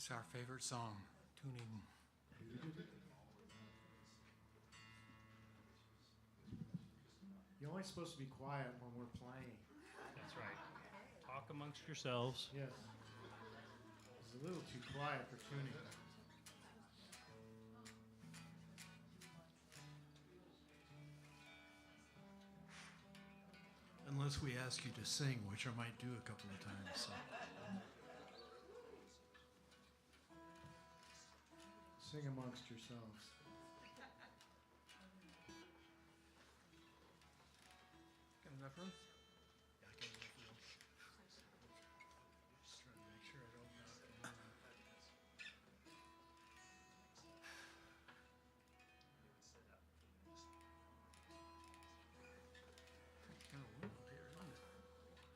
It's our favorite song, tuning. You're only supposed to be quiet when we're playing. That's right. Talk amongst yourselves. Yes. It's a little too quiet for tuning. Unless we ask you to sing, which I might do a couple of times. So. Sing amongst yourselves. Got enough room? Yeah, I got enough room. Just trying to make sure I don't knock anyone out. Kind of warm up here, isn't it?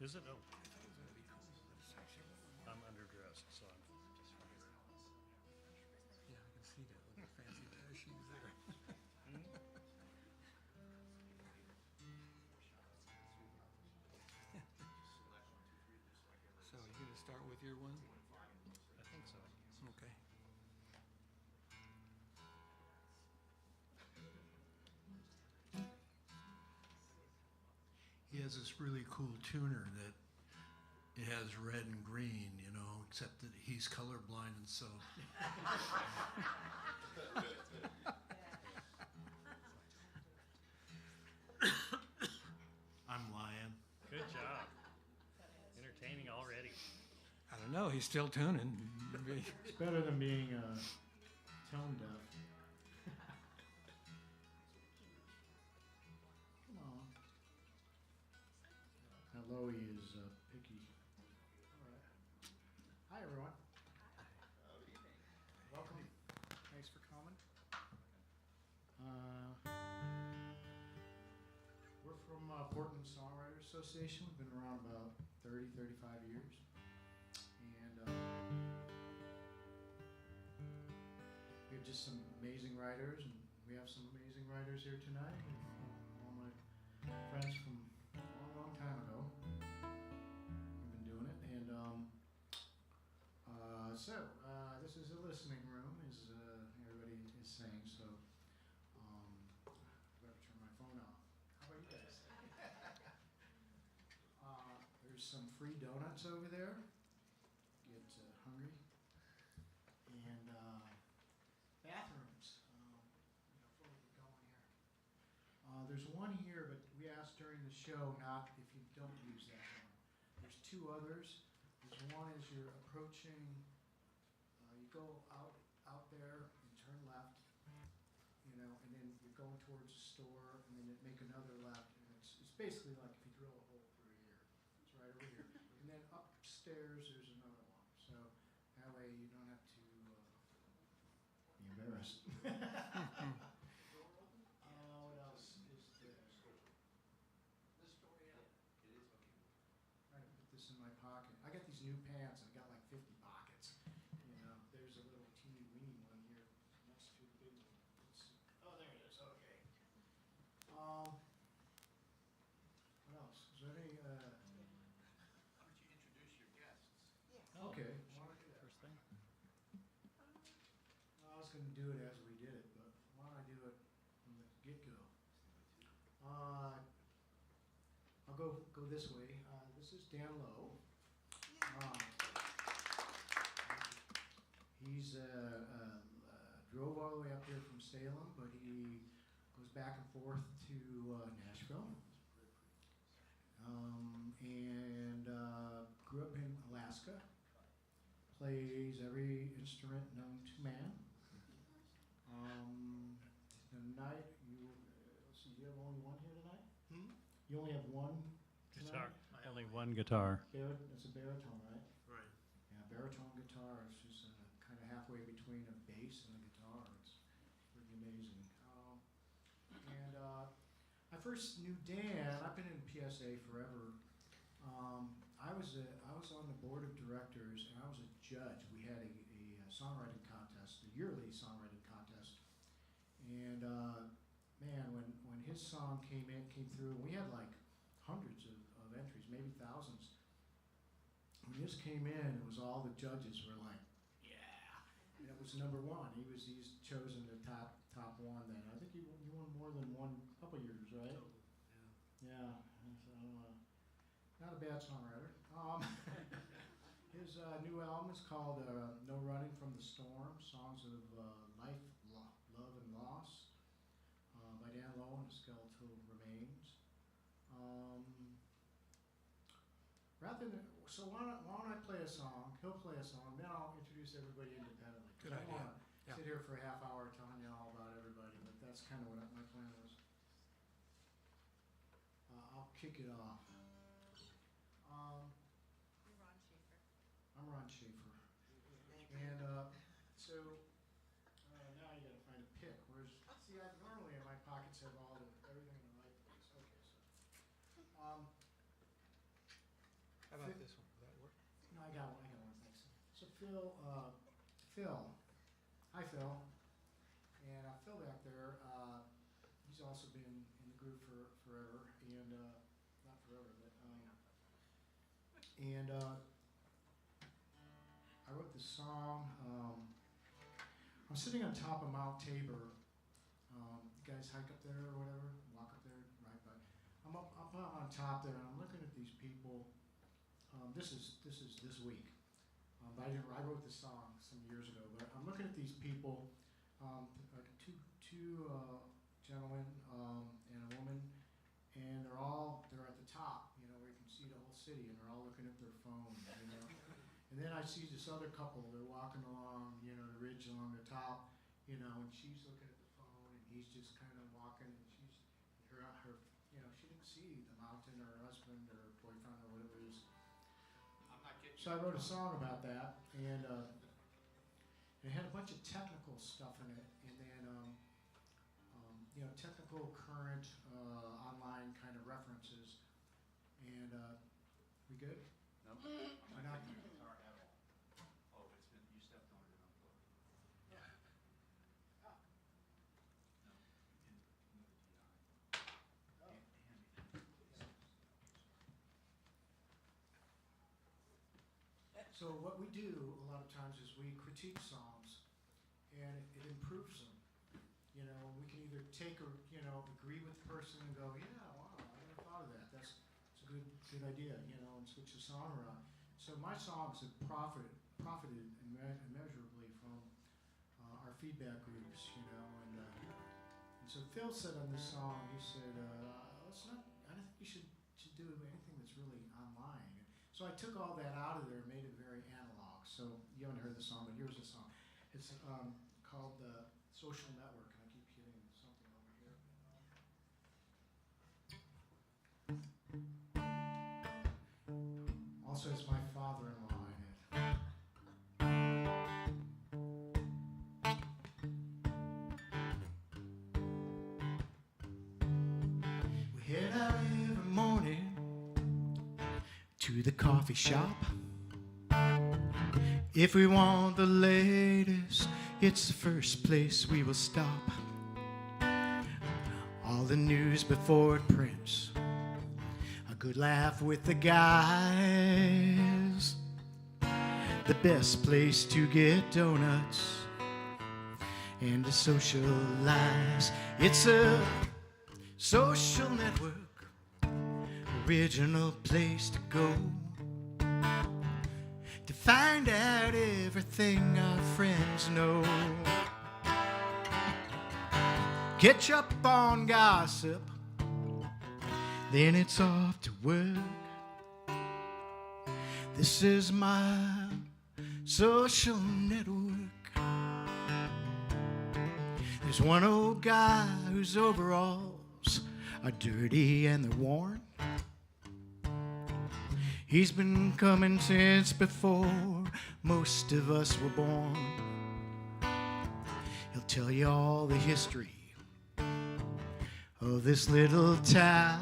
Is it? Oh, I thought it was going to be cold, but it's actually warm. I'm underdressed, so I'm just Yeah, I can see that with the fancy pair of shoes there. So you going to start with your one? I think so. Okay. He has this really cool tuner that it has red and green, you know, except that he's colorblind and so. I'm lying. Good job. Entertaining already. I don't know, he's still tuning. It's better than being tone deaf. Come on. Now Lowe is picky. All right. Hi everyone. Welcome. Thanks for coming. We're from Portland Songwriters Association. We've been around about 30, 35 years. And we have just some amazing writers, and we have some amazing writers here tonight. All my friends from a long, long time ago. We've been doing it. And this is a listening room, as everybody is saying. So I better turn my phone off. How about you guys? There's some free donuts over there. Get hungry. And bathrooms. Before we get going here. There's one here, but we asked during the show not if you don't use that one. There's two others. There's one as you're approaching. You go out there and turn left. And then you're going towards the store, and then make another left. And it's basically like if you drill a hole through here. It's right over here. And then upstairs, there's another one. So that way you don't have to be embarrassed. What else is there? This door, yeah. It is okay. I put this in my pocket. I got these new pants. I got like 50 pockets. There's a little teeny weeny one here next to the big one. Oh, there it is. Okay. What else? Is there any? Why don't you introduce your guests? Oh, Okay. sure. First thing. I was going to do it as we did it, but why don't I do it from the get-go? I'll go this way. This is Dan Lowe. He's drove all the way up here from Salem, but he goes back and forth to Nashville. And grew up in Alaska. Plays every instrument known to man. Tonight, let's see, you have only one here tonight? You only have one Guitar. tonight? Only one guitar. It's a baritone, right? Right. Yeah, baritone guitar is just kind of halfway between a bass and a guitar. It's pretty amazing. And I first knew Dan. I've been in PSA forever. I was on the board of directors, and I was a judge. We had a songwriting contest, a yearly songwriting contest. And man, when his song came through, we had like hundreds of entries, maybe thousands. When this came in, it was all the judges were like, yeah, And it was number one. He's chosen the top one then. I think he won more than one couple years, right? Yeah. So, not a bad songwriter. His new album is called No Running from the Storm, Songs of Life, Love, and Loss, by Dan Lowe and the Skeletal Remains. So why don't I play a song? He'll play a song, then I'll introduce everybody independently. Good I don't idea. wanna Yeah. sit here for a half hour telling you all about everybody, but that's kind of what my plan was. I'll kick it off. I'm Ron Shaffer. And so now you gotta find a pick. See, normally in my pockets have everything in the right place. Okay, so. How about this one? Will that work? No, I got one, thanks. So Phil, hi Phil. And Phil back there, he's also been in the group forever, and not forever, but I wrote this song. I'm sitting on top of Mount Tabor. You guys hike up there or whatever, walk up there, right? But I'm up on top there, and I'm looking at these people. This is this week. I wrote this song some years ago, but I'm looking at these people, two gentlemen and a woman, and they're at the top, you know, where you can see the whole city, and they're all looking at their phones, you know. And then I see this other couple, they're walking along, you know, the ridge along the top, you know, and she's looking at the phone, and he's just kind of walking, and her, you know, she didn't see the mountain or her husband or her boyfriend or whatever it is. So I wrote a song about that, and it had a bunch of technical stuff in it, and then you know, technical, current, online kind of references. And we good? No. We're not. Guitar at all. Oh, you stepped on it and unplugged. Yeah. No, you didn't move the DI. Oh. Hand me that, please. So what we do a lot of times is we critique songs, and it improves them. You know, we can either take or, you know, agree with the person and go, yeah, wow, I never thought of that. It's a good idea, you know, and switch the song around. So my songs have profited immeasurably from our feedback groups, you know, and so Phil said on this song, he said, I don't think you should do anything that's really online. So I took all that out of there and made it very analog. So you haven't heard the song, but here's the song. It's called Social Network. And I keep hitting something over here. Also, it's my father-in-law in it. We head out every morning to the coffee shop. If we want the latest, it's the first place we will stop. All the news before it prints, a good laugh with the guys, the best place to get donuts and to socialize. It's a social network, original place to go to find out everything our friends know. Catch up on gossip, then it's off to work. This is my social network. There's one old guy whose overalls are dirty and they're worn. He's been coming since before most of us were born. He'll tell you all the history of this little town.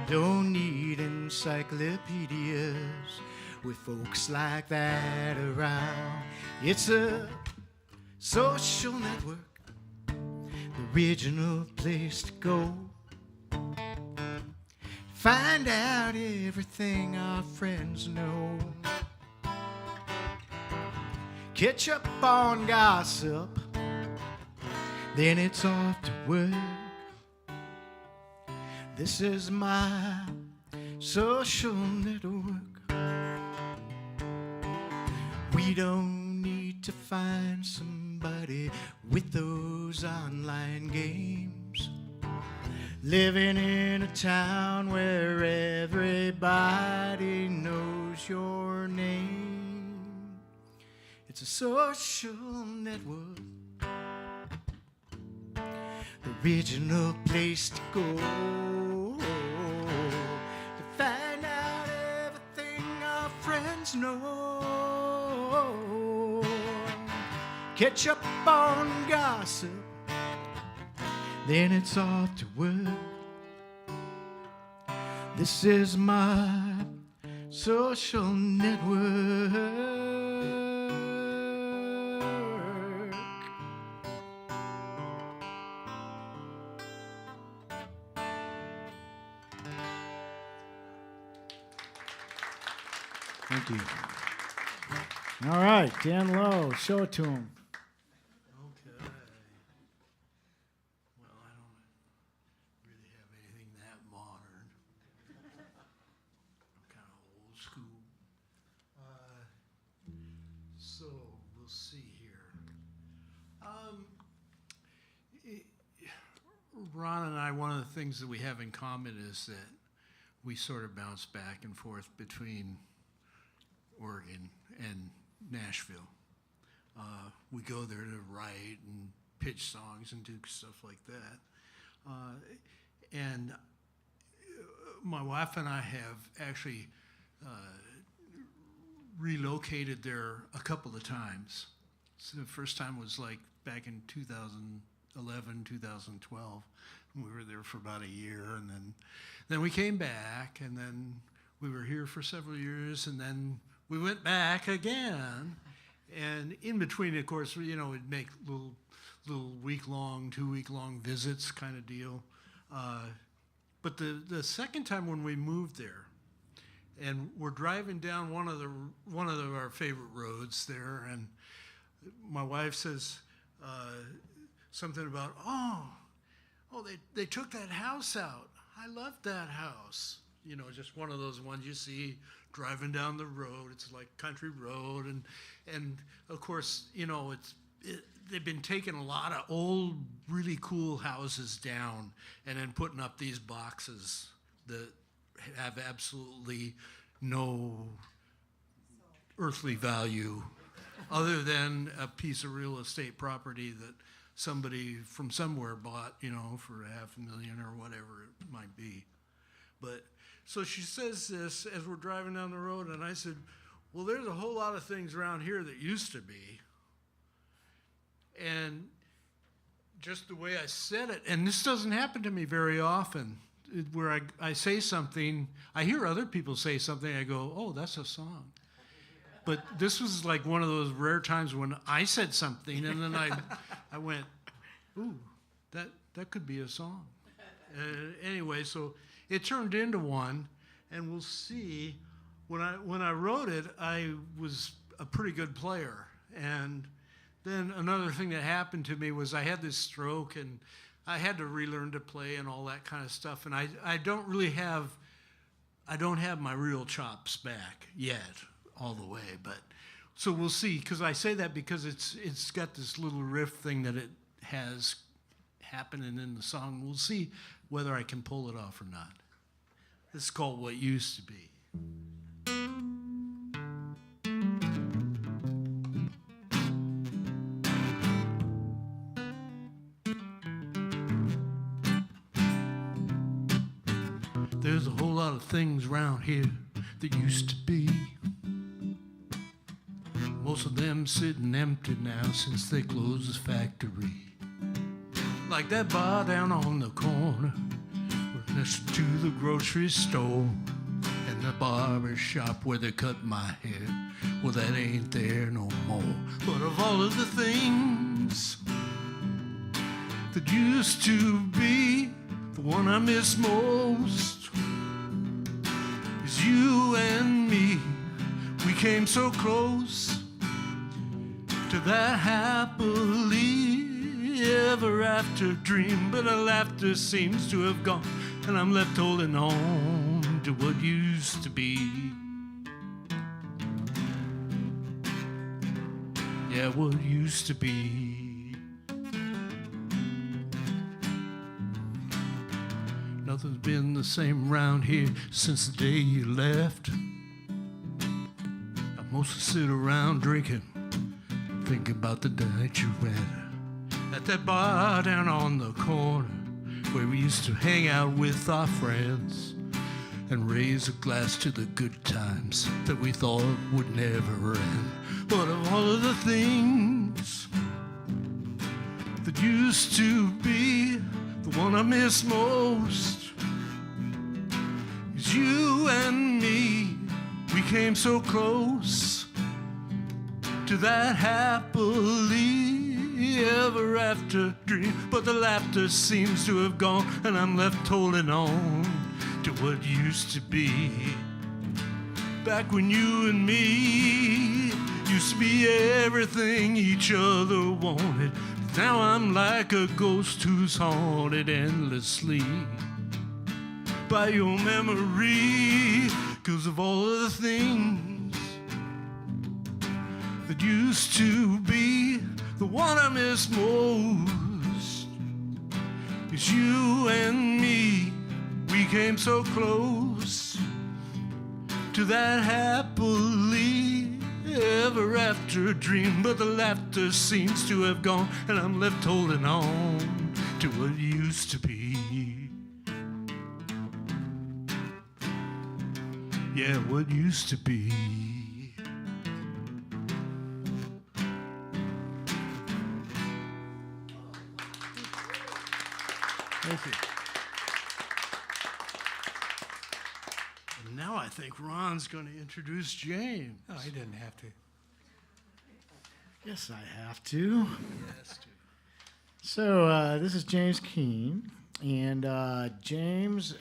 Don't need encyclopedias with folks like that around. It's a social network, the original place to go. Find out everything our friends know. catch up on gossip, then it's off to work. This is my social network. We don't need to find somebody with those online games, living in a town where everybody knows your name. It's a social network, the original place to go to find out everything our friends know. Catch up on gossip, then it's off to work. This is my social network. Thank you. All right, Dan Lowe, show it to him. Okay. Well, I don't really have anything that modern. I'm kind of old school. So we'll see here. Ron and I, one of the things that we have in common is that we sort of bounce back and forth between Oregon and Nashville. We go there to write and pitch songs and do stuff like that. And my wife and I have actually relocated there a couple of times. So the first time was like back in 2011, 2012. And we were there for about a year, and then we came back, and then we were here for several years, and then we went back again. And in between, of course, you know, we'd make little week-long, 2-week-long visits kind of deal. But the second time when we moved there, and we're driving down one of our favorite roads there, and my wife says something about, oh, they took that house out. I love that house. You know, just one of those ones you see driving down the road. It's like country road, and of course, you know, they've been taking a lot of old, really cool houses down and then putting up these boxes that have absolutely no earthly value other than a piece of real estate property that somebody from somewhere bought, you know, for $500,000 or whatever it might be. But so she says this as we're driving down the road, and I said, well, there's a whole lot of things around here that used to be. And just the way I said it, and this doesn't happen to me very often, where I say something, I hear other people say something, I go, oh, that's a song. But this was like one of those rare times when I said something, and then I went, ooh, that could be a song. Anyway, so it turned into one, and we'll see. When I wrote it, I was a pretty good player. And then another thing that happened to me was I had this stroke, and I had to relearn to play and all that kind of stuff. And I don't have my real chops back yet, all the way. But so we'll see, because I say that because it's got this little riff thing that it has happening in the song. We'll see whether I can pull it off or not. This is called What Used to Be. There's a whole lot of things around here that used to be. Most of them sitting empty now since they closed the factory. Like that bar down on the corner, next to the grocery store, and the barber shop where they cut my hair. Well, that ain't there no more. But of all of the things that used to be, the one I miss most is you and me. We came so close, to that happily ever after dream. But the laughter seems to have gone, and I'm left holding on to what used to be. Yeah, what used to be. Nothing's been the same round here since the day you left. I mostly sit around drinking, thinking about the night you went at that bar down on the corner where we used to hang out with our friends and raise a glass to the good times that we thought would never end. But of all of the things that used to be, the one I miss most is you and me. We came so close to that happily ever after dream, but the laughter seems to have gone, and I'm left holding on to what used to be. Back when you and me used to be everything each other wanted. Now I'm like a ghost who's haunted endlessly by your memory, 'cause of all of the things that used to be. The one I miss most is you and me. We came so close to that happily ever after dream, but the laughter seems to have gone, and I'm left holding on to what used to be. Yeah, what used to be. Thank you. And now I think Ron's going to introduce James. Oh, he didn't have to. Yes, I have to. Yes, dude. So this is James Kehn, and James,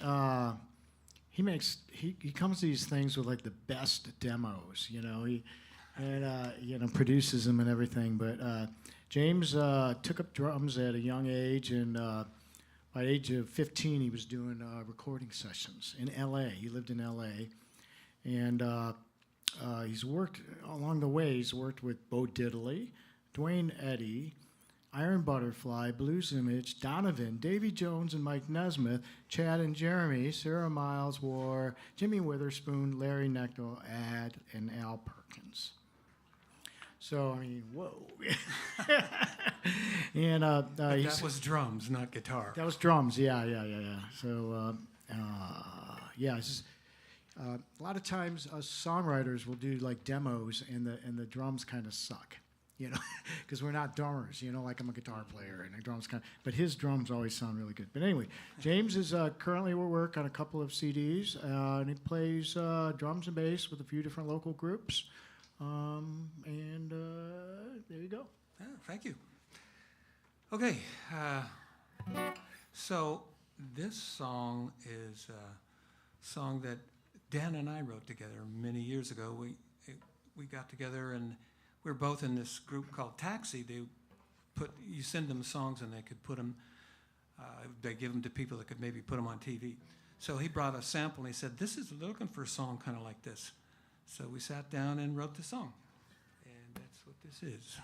he comes to these things with like the best demos, you know. He produces them and everything. But James took up drums at a young age, and by the age of 15, he was doing recording sessions in L.A. He lived in L.A. and he's worked along the way. He's worked with Bo Diddley, Dwayne Eddy, Iron Butterfly, Blues Image, Donovan, Davy Jones and Mike Nesmith, Chad and Jeremy, Sarah Miles War, Jimmy Witherspoon, Larry Neckel, and Al Perkins. So, I mean, whoa. And That was drums, not guitar. that was drums, yeah. So, it's just, a lot of times us songwriters will do like demos, and the drums kind of suck, you know, because we're not drummers, you know. Like I'm a guitar player, and the drums but his drums always sound really good. But anyway, James is currently at work on a couple of CDs, and he plays drums and bass with a few different local groups. There you go. Oh, thank you. Okay, so this song is a song that Dan and I wrote together many years ago. We got together, and we were both in this group called Taxi. You send them songs, and they could put them. They give them to people that could maybe put them on TV. So he brought a sample, and he said, "This is looking for a song kind of like this." So we sat down and wrote the song, and that's what this is.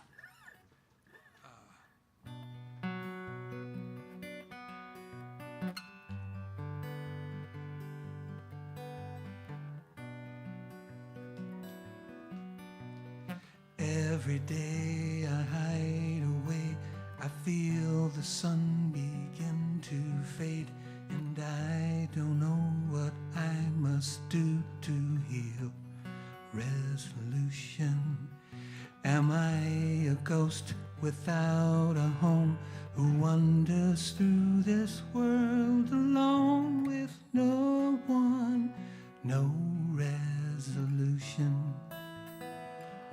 Every day I hide away, I feel the sun begin to fade, and I don't know what I must do to heal. Resolution. Am I a ghost without a home who wanders through this world alone with no one? No resolution.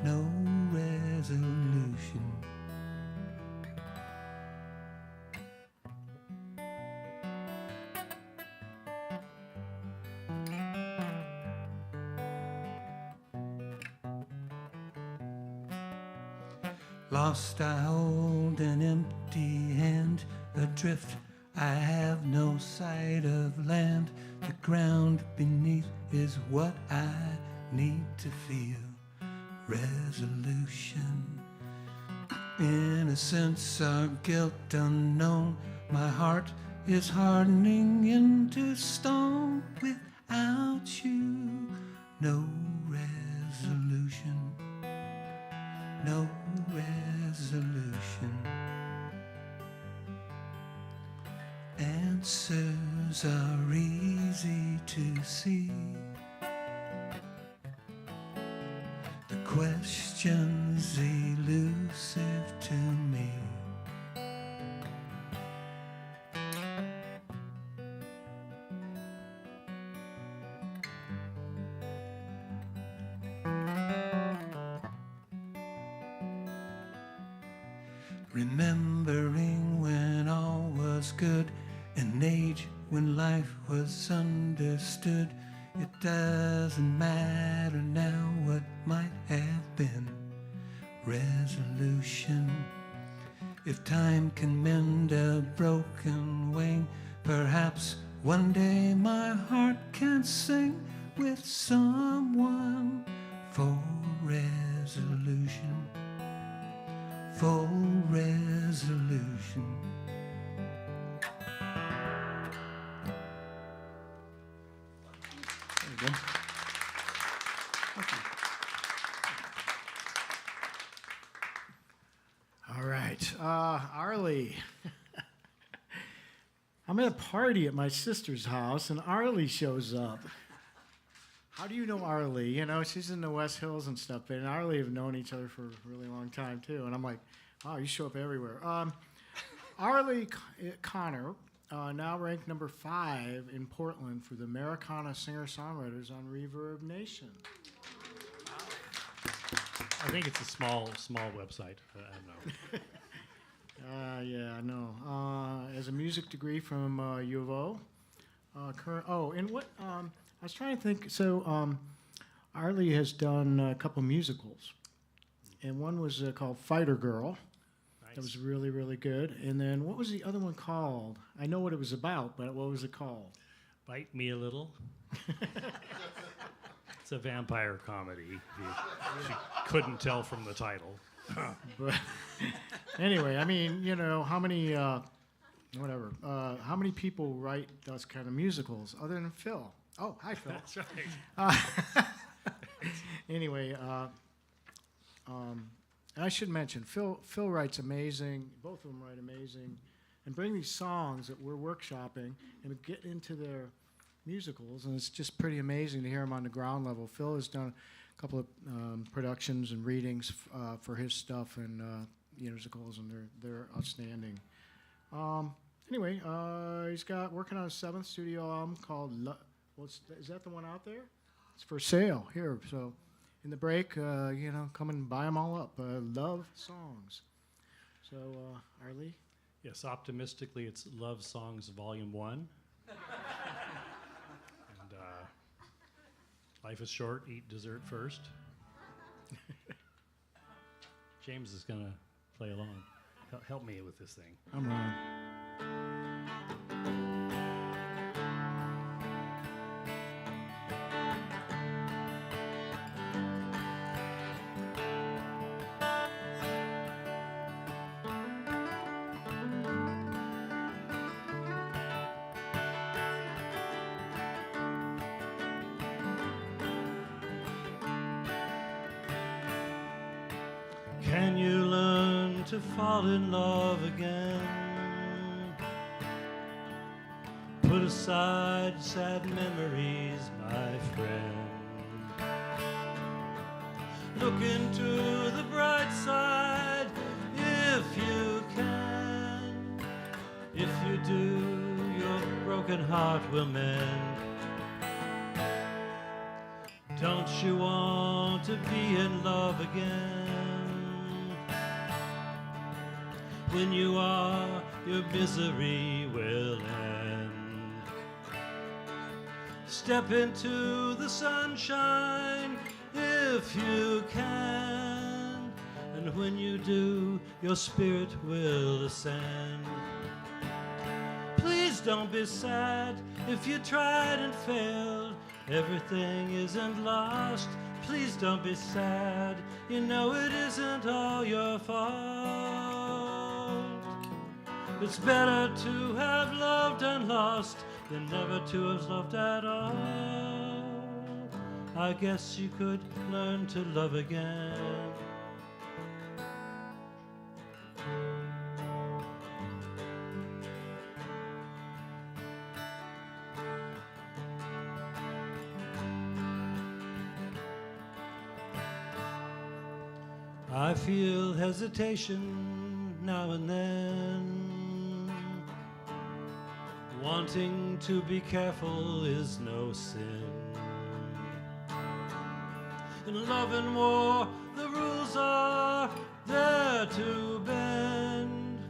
No resolution. Lost I hold an empty hand, adrift I have no sight of land. The ground beneath is what I need to feel. Resolution, innocence or guilt unknown. My heart is hardening into stone. Without you, no resolution, no resolution. Answers are easy to see. The question's elusive to me. Remembering when all was good, an age when life was understood. It doesn't matter now what might have been. Resolution. If time can mend a broken wing, perhaps one day my heart can sing with someone. For resolution, for resolution. There you go. All right, Arlie. I'm at a party at my sister's house, and Arlie shows up. How do you know Arlie? You know, she's in the West Hills and stuff, and Arlie have known each other for a really long time, too. And I'm like, wow, you show up everywhere. Arlie Connor, now ranked number 5 in Portland for the Americana Singer-Songwriters on Reverb Nation. I think it's a small website. I don't know. Yeah, I know. As a music degree from U of O. And what, I was trying to think, so Arlie has done a couple musicals. And one was called Fighter Girl. Nice. That was really, really good. And then what was the other one called? I know what it was about, but what was it called? Bite Me a Little. It's a vampire comedy. If you couldn't tell from the title. But anyway, I mean, you know, how many, how many people write those kind of musicals other than Phil? Oh, hi, Phil. That's right. Anyway, I should mention, Phil writes amazing, both of them write amazing, and bring these songs that we're workshopping and get into their musicals, and it's just pretty amazing to hear them on the ground level. Phil has done a couple of productions and readings for his stuff and musicals, and they're outstanding. Anyway, he's working on a 7th studio album called is that the one out there? It's for sale here. So in the break, come and buy them all up. Love songs. So Arlie. Yes, optimistically, it's Love Songs Volume 1. And life is short, eat dessert first. James is going to play along. Help me with this thing. I'm on. Can you learn to fall in love again? Put aside sad memories, my friend. Look into the bright side if you can. If you do, your broken heart will mend. Don't you want to be in love again? When you are, your misery will end. Step into the sunshine if you can, and when you do, your spirit will ascend. Please don't be sad if you tried and failed. Everything isn't lost. Please don't be sad. You know it isn't all your fault. It's better to have loved and lost than never to have loved at all. I guess you could learn to love again. I feel hesitation now and then. Wanting to be careful is no sin. In love and war, the rules are there to bend.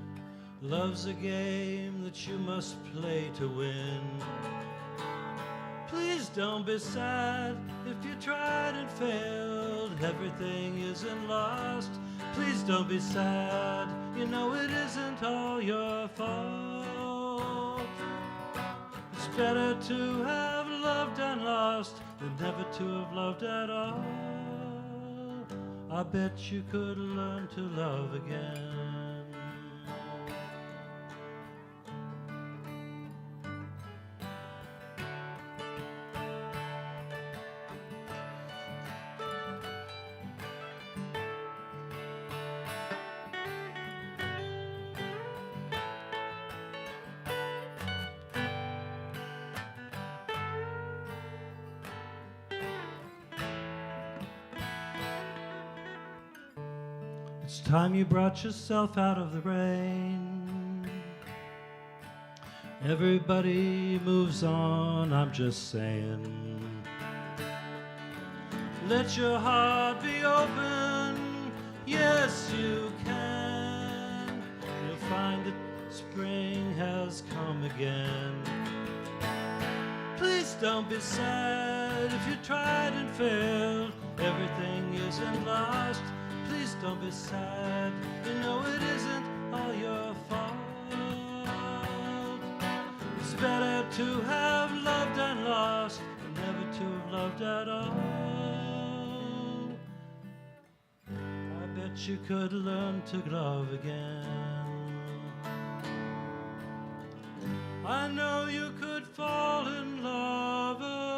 Love's a game that you must play to win. Please don't be sad if you tried and failed. Everything isn't lost. Please don't be sad. You know it isn't all your fault. It's better to have loved and lost than never to have loved at all. I bet you could learn to love again. It's time you brought yourself out of the rain. Everybody moves on, I'm just saying. Let your heart be open, yes you can. You'll find that spring has come again. Please don't be sad if you tried and failed. Everything isn't lost. Please don't be sad, you know it isn't all your fault. It's better to have loved and lost than never to have loved at all. I bet you could learn to love again. I know you could fall in love again.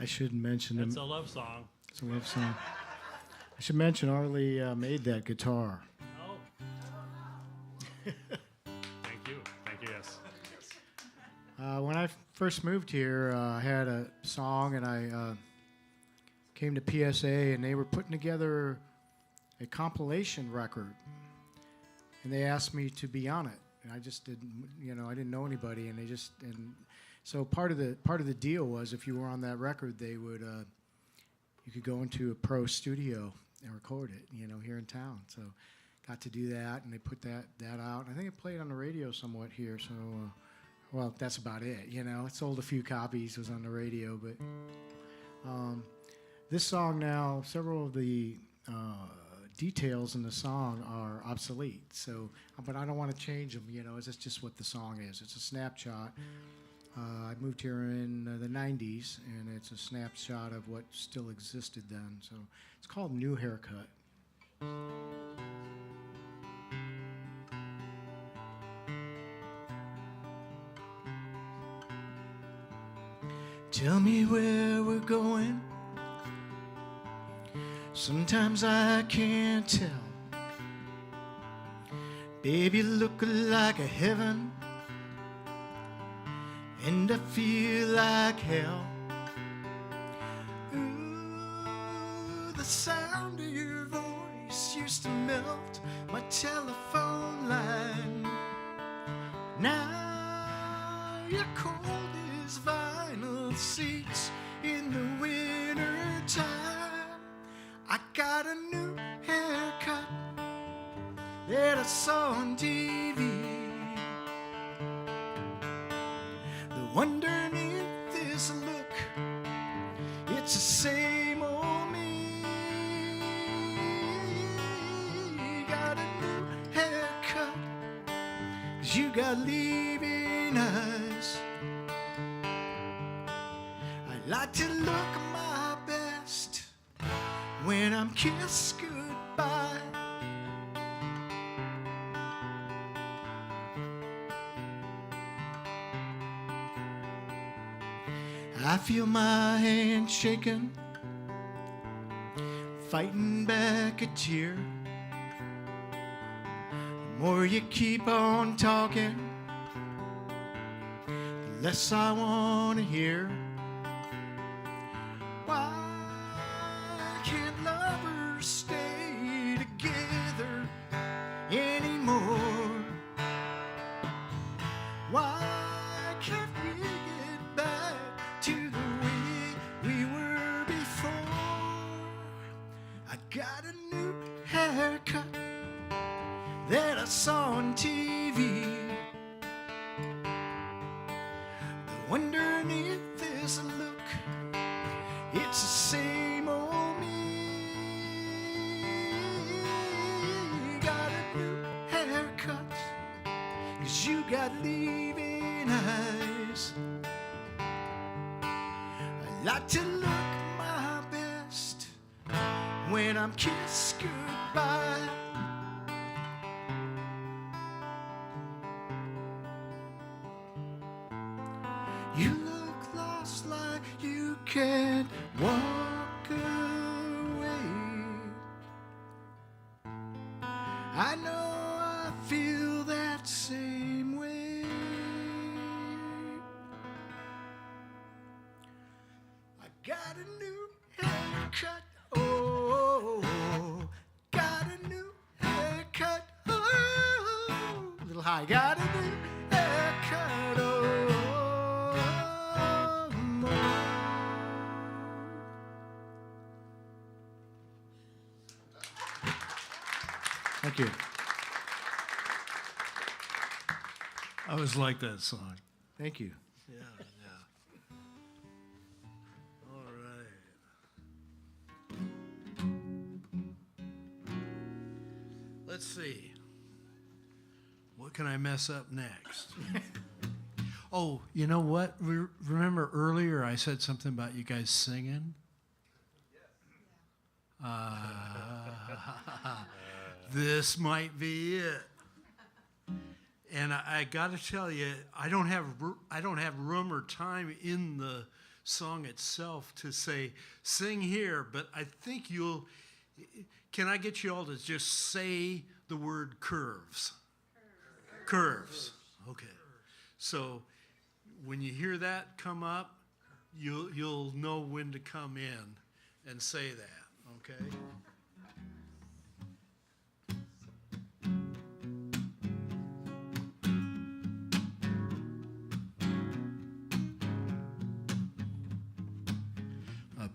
I should mention It's a love song. It's a love song. I should mention Arlie made that guitar. Oh. Thank you. Thank you, yes. When I first moved here, I had a song, and I came to PSA, and they were putting together a compilation record, and they asked me to be on it, and I just didn't, I didn't know anybody, and so part of the deal was if you were on that record, they would you could go into a pro studio and record it, here in town. So got to do that, and they put that out. I think it played on the radio somewhat here. So, well, that's about it. It sold a few copies, was on the radio, but this song now, several of the details in the song are obsolete. So, but I don't want to change them. It's just what the song is. It's a snapshot. I moved here in the 90s, and it's a snapshot of what still existed then. So it's called New Haircut. Tell me where we're going. Sometimes I can't tell. Baby, look like a heaven, and I feel like hell. Ooh, the sound of your voice used to melt my telephone line. Now you're cold as vinyl seats in the winter time. I got a new haircut that I saw on TV. Underneath this look, it's the same old me. Got a new haircut, 'cause you got leaving eyes. I like to look my best when I'm kissed goodbye. I feel my hand shaking, fighting back a tear. The more you keep on talking, the less I want to hear. Why can't lovers stay together anymore? Why can't we get back to the way we were before? I got a new haircut that I saw on TV. Though underneath this look, it's the same old me. Got a new haircut, 'cause you got leaving eyes. I like to look my best when I'm kissed goodbye. You look lost like you can't walk away. I know I feel that same way. I got a new haircut, oh, got a new haircut, oh, a little high, got a new haircut, oh. Thank you. I always like that song. Thank you. Yeah, yeah. All right. Let's see. What can I mess up next? Oh, you know what? Remember earlier I said something about you guys singing? This might be it. And I got to tell you, I don't have room or time in the song itself to say sing here, but I think you'll. Can I get you all to just say the word curves? Curves. Okay. So when you hear that come up, you'll know when to come in and say that. Okay.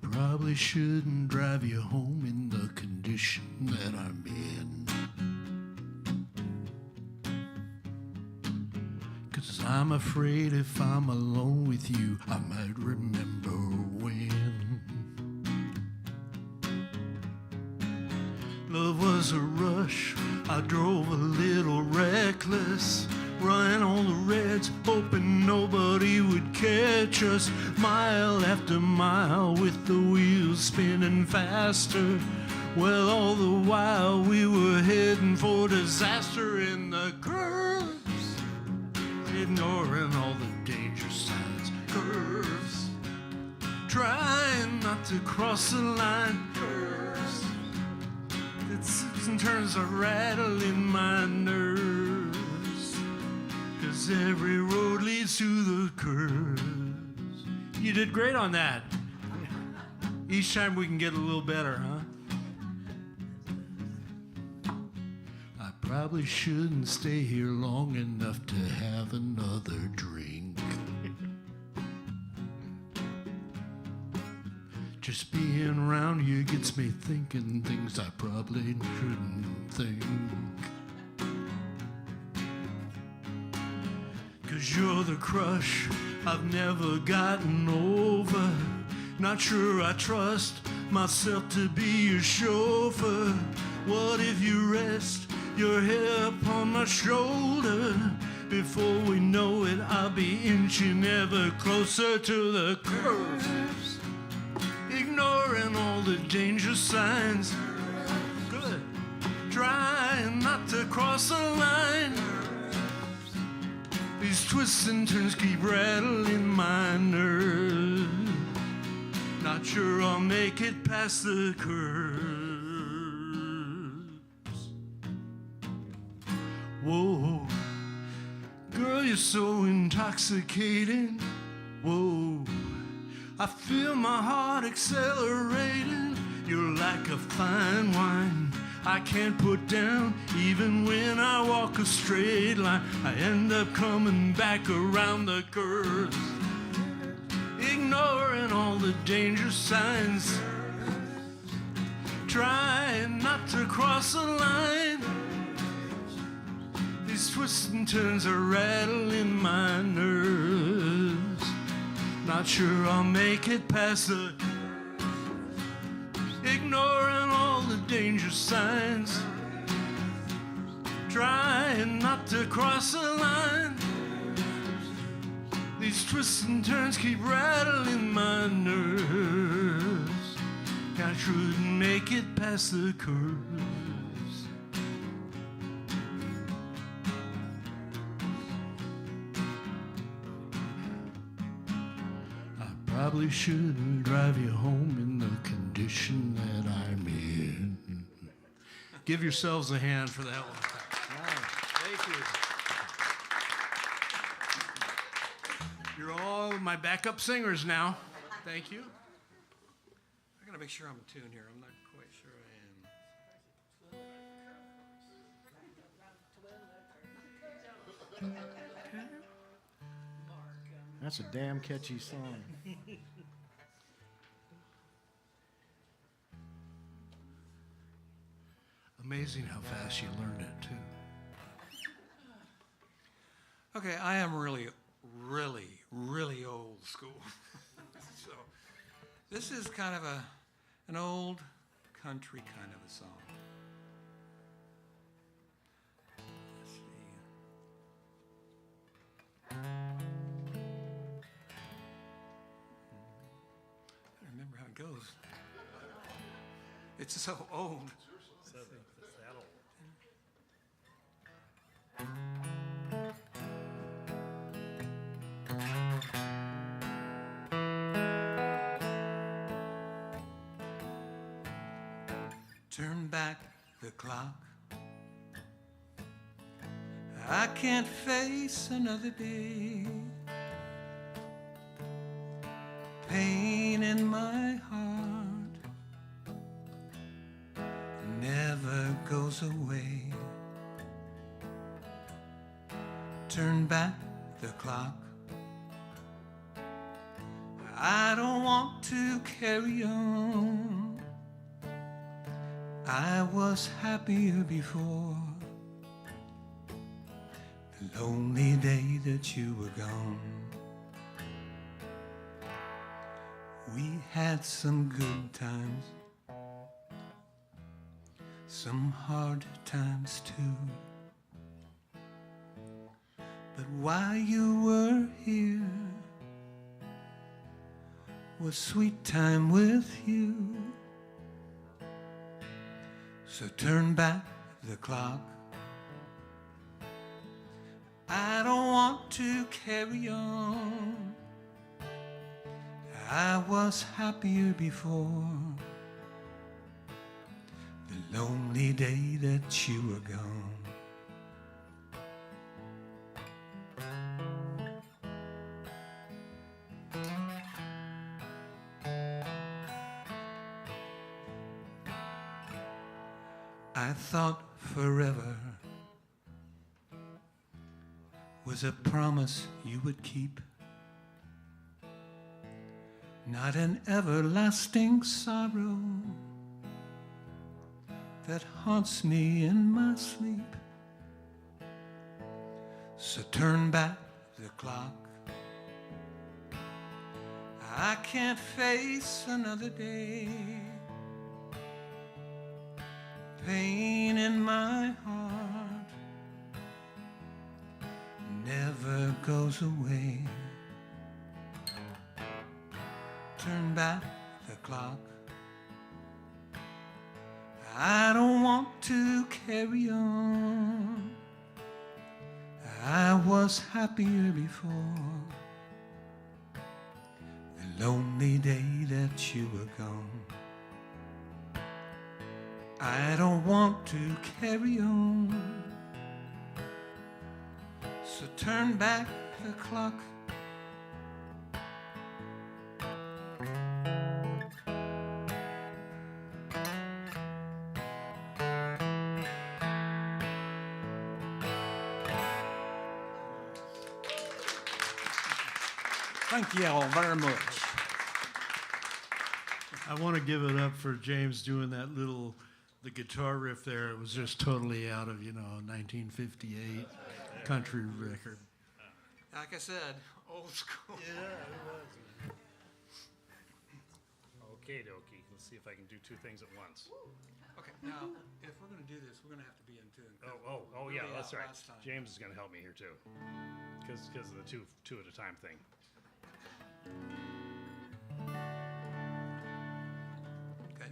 Probably shouldn't drive you home in the condition that I'm in. 'Cause I'm afraid if I'm alone with you, I might remember when. Love was a rush, I drove a little reckless, running on the reds, hoping nobody would catch us. Mile after mile with the wheels spinning faster. Well, all the while we were heading for disaster in the curves, ignoring all the danger signs. Curves, trying not to cross the line. Curves, it sits and turns a rattle in my nerves. 'Cause every road leads to the curves. You did great on that. Each time we can get a little better, huh? I probably shouldn't stay here long enough to have another drink. Just being around you gets me thinking things I probably shouldn't think. 'Cause you're the crush I've never gotten over. Not sure I trust myself to be your chauffeur. What if you rest your head upon my shoulder? Before we know it, I'll be inching ever closer to the curves, ignoring all the danger signs. Good. Trying not to cross the line. These twists and turns keep rattling my nerves. Not sure I'll make it past the curves. Whoa, girl, you're so intoxicating. Whoa, I feel my heart accelerating. You're like a fine wine I can't put down. Even when I walk a straight line, I end up coming back around the curves, ignoring all the danger signs, trying not to cross the line. These twists and turns are rattling my nerves. Not sure I'll make it past the, ignoring all the danger signs, trying not to cross the line. These twists and turns keep rattling my nerves. I shouldn't make it past the curves. I probably shouldn't drive you home in the condition that I'm in. Give yourselves a hand for that one. Thank you. You're all my backup singers now. Thank you. I gotta make sure I'm in tune here. I'm not quite sure I am. That's a damn catchy song. Amazing how fast you learned it, too. Okay, I am really old school. So this is kind of an old country kind of a song. Let's see. I don't remember how it goes. It's so old. Turn back the clock. I can't face another day. Pain in my heart never goes away. Turn back the clock. I don't want to carry on. I was happier before the lonely day that you were gone. We had some good times, some hard times too. But while you were here was sweet time with you. So turn back the clock. I don't want to carry on. I was happier before the lonely day that you were gone. I thought forever was a promise you would keep, not an everlasting sorrow that haunts me in my sleep. So turn back the clock. I can't face another day. Pain in my heart never goes away. Turn back the clock. I don't want to carry on. I was happier before the lonely day that you were gone. I don't want to carry on. So turn back the clock. Thank you all very much. I want to give it up for James doing that the guitar riff there. It was just totally out of, 1958 country record. Like I said, old school. Okay, dokie. Let's see if I can do two things at once. Okay, now, if we're gonna do this, we're gonna have to be in tune. 'Cause Oh, we yeah, were that's out right. last time. James is going to help me here too, because of the two at a time thing. Okay.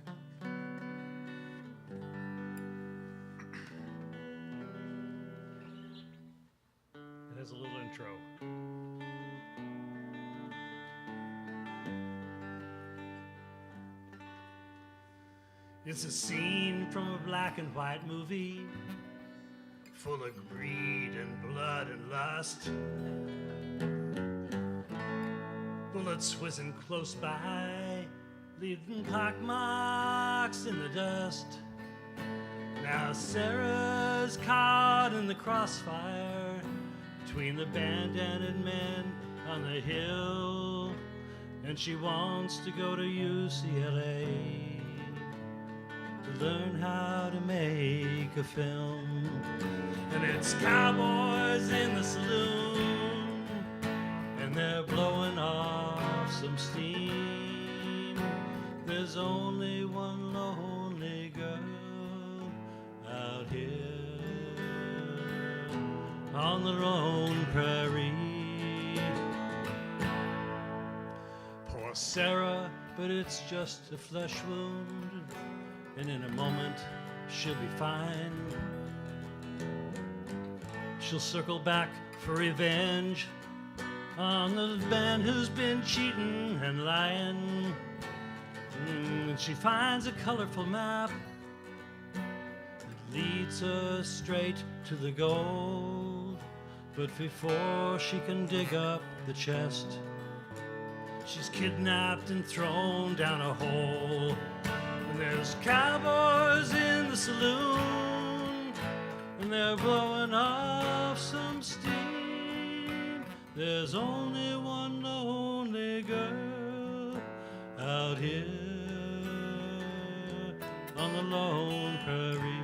It has a little intro. It's a scene from a black and white movie, full of greed and blood and lust. Bullets whizzing close by, leaving pock marks in the dust. Now Sarah's caught in the crossfire between the bandanaed men on the hill, and she wants to go to UCLA to learn how to make a film. And it's cowboys in the saloon, and they're blowing off some steam. There's only one lonely girl out here on the lone prairie. Poor Sarah, but it's just a flesh wound, and in a moment she'll be fine. She'll circle back for revenge on the man who's been cheating and lying. And she finds a colorful map that leads her straight to the gold. But before she can dig up the chest, she's kidnapped and thrown down a hole. And there's cowboys in the saloon, and they're blowing off some steam. There's only one lonely girl out here on the lone prairie.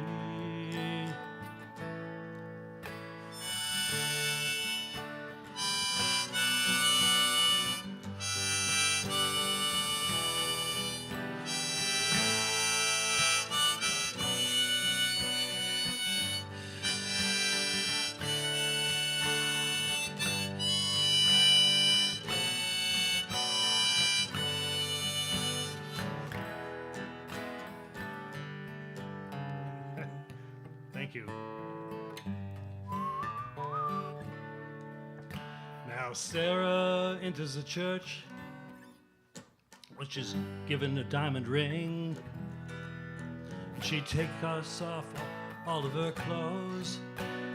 Thank you. Now Sarah enters the church, which is given a diamond ring. She takes off all of her clothes,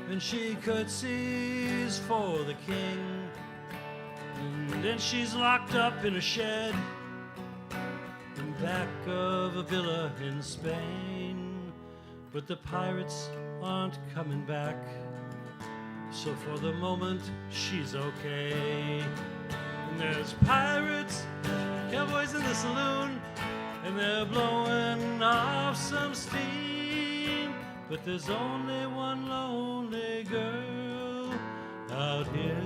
and she curtsies for the king. And then she's locked up in a shed in back of a villa in Spain. But the pirates aren't coming back, so for the moment she's okay. And there's pirates, cowboys in the saloon, and they're blowing off some steam. But there's only one lonely girl out here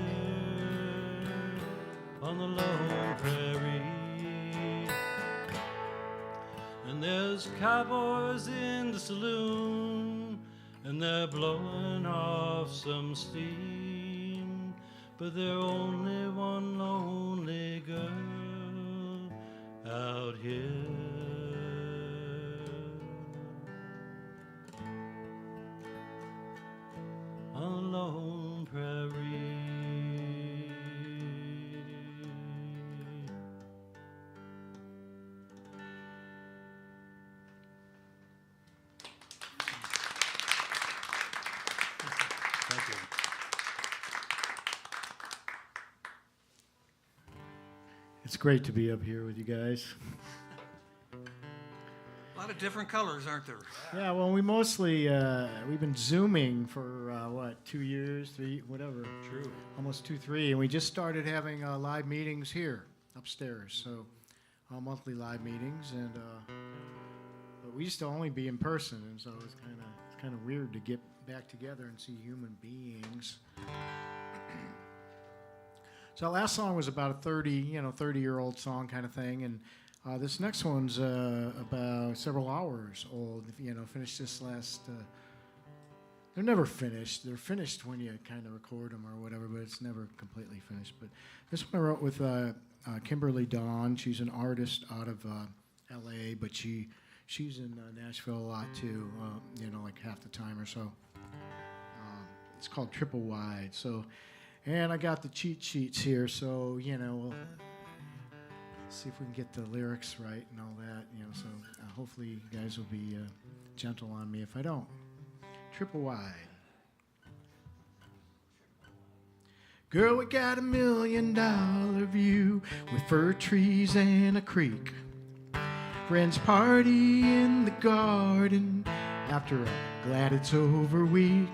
on the lone prairie. And there's cowboys in the saloon, and they're blowing off some steam, but they're only one lonely girl out here on the lone prairie. Thank you. It's great to be up here with you guys. A lot of different colors, aren't there? Yeah, well, we mostly, we've been Zooming for, 2 years, 3, whatever. True. Almost 2, 3, and we just started having live meetings here upstairs, so monthly live meetings, and but we used to only be in person, and so it's kind of weird to get back together and see human beings. So our last song was about a 30-year-old song kind of thing, and this next one's about several hours old. Finished this last. They're never finished. They're finished when you kind of record them or whatever, but it's never completely finished. But this one I wrote with Kimberly Dawn. She's an artist out of L.A., but she's in Nashville a lot too. Like half the time or so. It's called Triple Wide. So, and I got the cheat sheets here. So we'll see if we can get the lyrics right and all that. So hopefully you guys will be gentle on me if I don't. Triple Wide. Girl, we got $1 million view with fir trees and a creek. Friends party in the garden after a glad it's over week.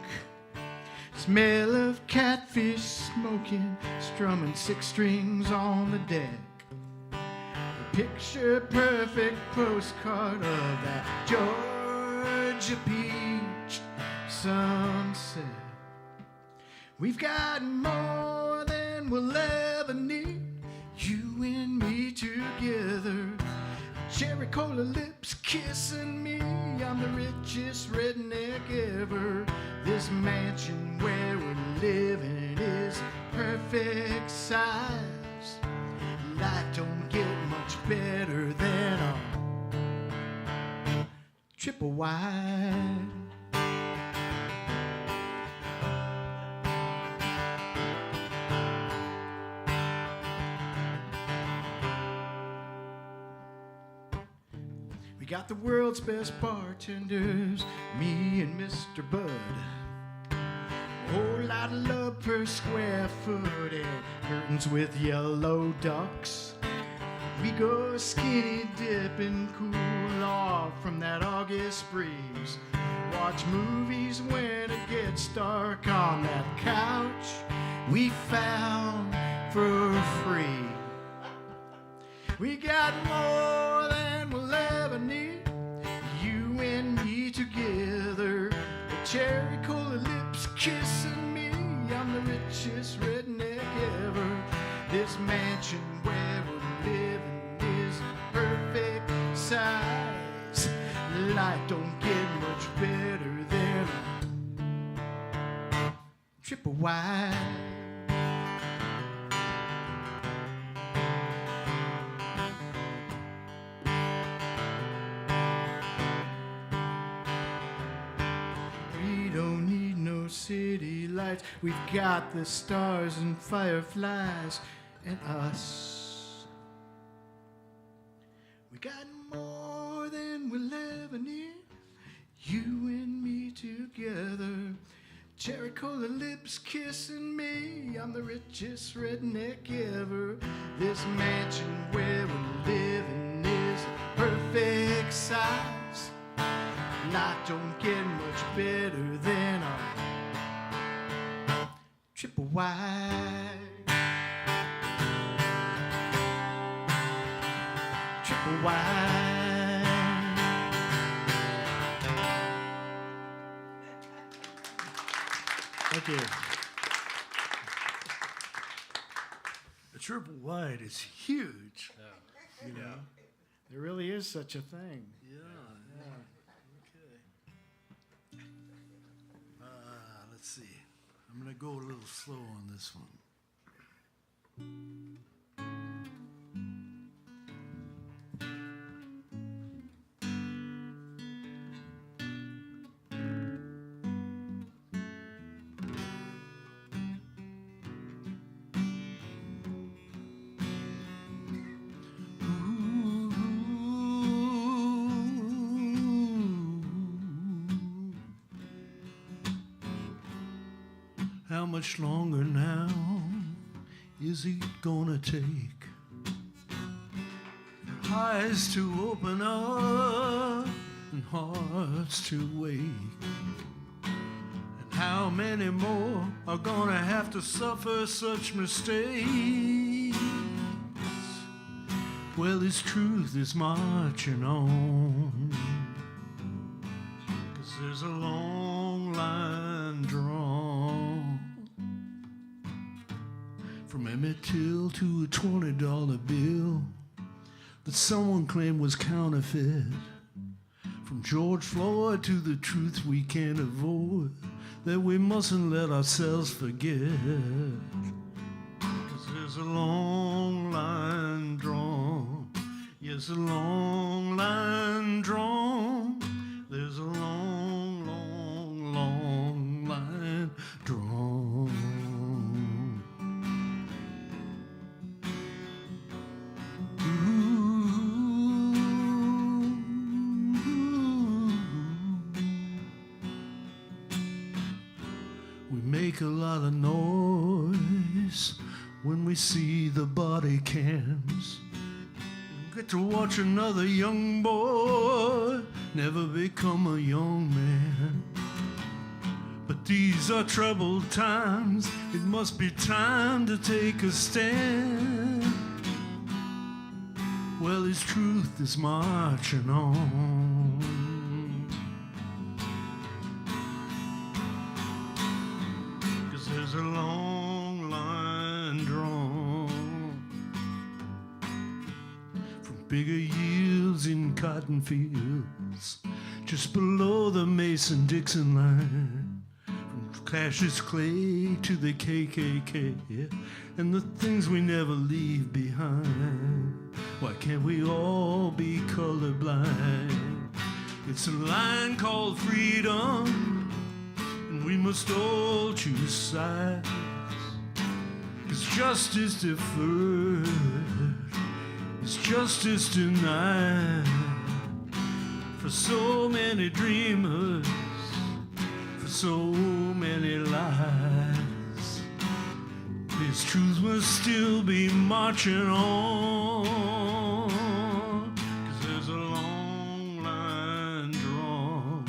Smell of catfish smoking, strumming 6 strings on the deck. A picture perfect postcard of that Georgia peach sunset. We've got more than we'll ever need, you and me together. Cherry cola lips kissing me, I'm the richest redneck ever. This mansion where we're living is perfect size. Life don't get much better than a triple wide. We got the world's best bartenders, me and Mr. Bud. Whole lot of love per square foot and curtains with yellow ducks. We go skinny dipping, cool off from that August breeze. Watch movies when it gets dark on that couch we found for free. We got more than we'll ever need, you and me together. The cherry cola lips kissing me, I'm the richest redneck ever. This mansion where we're living is perfect size. Life don't get much better than a triple wide. City lights, we've got the stars and fireflies and us. We got more than we'll ever need, you and me together. Cherry cola lips kissing me, I'm the richest redneck ever. This mansion where we're living is perfect size. Life don't get much better than a triple wide. Triple wide. Thank you. triple wide is huge. You know? There really is such a thing. Yeah. Okay. Let's see. I'm gonna go a little slow on this one. How much longer now is it gonna take? Eyes to open up and hearts to wake. And how many more are gonna have to suffer such mistakes? Well, this truth is marching on, 'cause there's a long line drawn from Emmett Till to a $20 bill that someone claimed was counterfeit. From George Floyd to the truth we can't avoid, that we mustn't let ourselves forget. 'Cause there's a long line drawn. Yes, a long line drawn. There's a long, long, long line drawn. We make a lot of noise when we see the body cams. We get to watch another young boy never become a young man. But these are troubled times. It must be time to take a stand. Well, his truth is marching on. 'Cause there's a long line drawn from bigger yields in cotton fields just below the Mason-Dixon line, from Cassius Clay to the KKK and the things we never leave behind. Why can't we all be colorblind? It's a line called freedom, and we must all choose sides. 'Cause justice deferred is justice denied for so many dreamers, for so many lies. This truth will still be marching on, 'cause there's a long line drawn.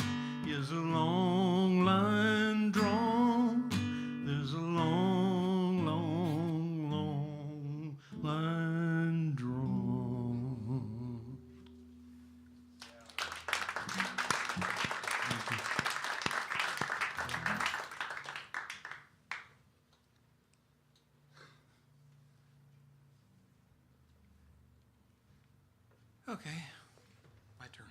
Yes, a long line drawn. There's a long, long, long line drawn. Okay, my turn.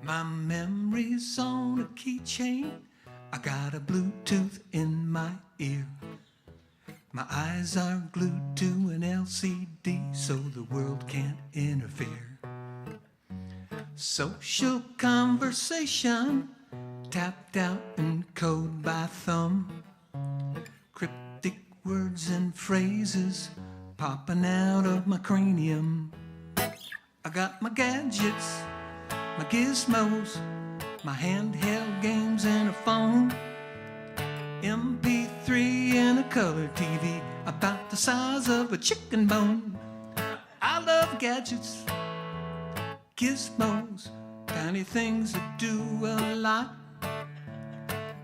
My memory's on a keychain. I got a Bluetooth in my ear. My eyes are glued to an LCD so the world can't interfere. Social conversation tapped out in code by thumb. Cryptic words and phrases popping out of my cranium. I got my gadgets, my gizmos, my handheld games and a phone. MP3 and a color TV about the size of a chicken bone. I love gadgets, gizmos, tiny things that do a lot.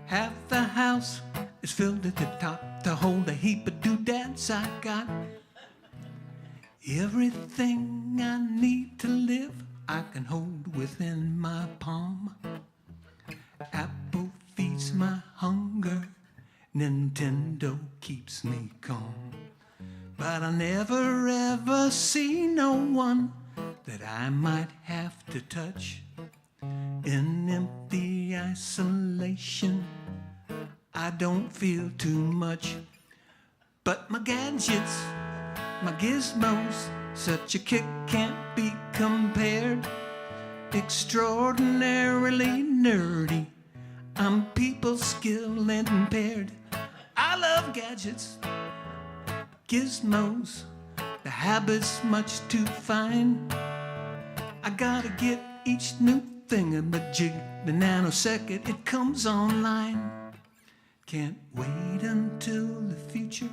Half the house is filled at the top to hold a heap of doodads. I got everything I need to live, I can hold within my palm. Apple feeds my hunger, Nintendo keeps me calm. But I never ever see no one that I might have to touch. In empty isolation, I don't feel too much. But my gadgets, my gizmos, such a kick can't be compared. Extraordinarily nerdy, I'm people skill impaired. I love gadgets, gizmos, the habit's much too fine. I gotta get each new thing of a jig the nanosecond it comes online. Can't wait until the future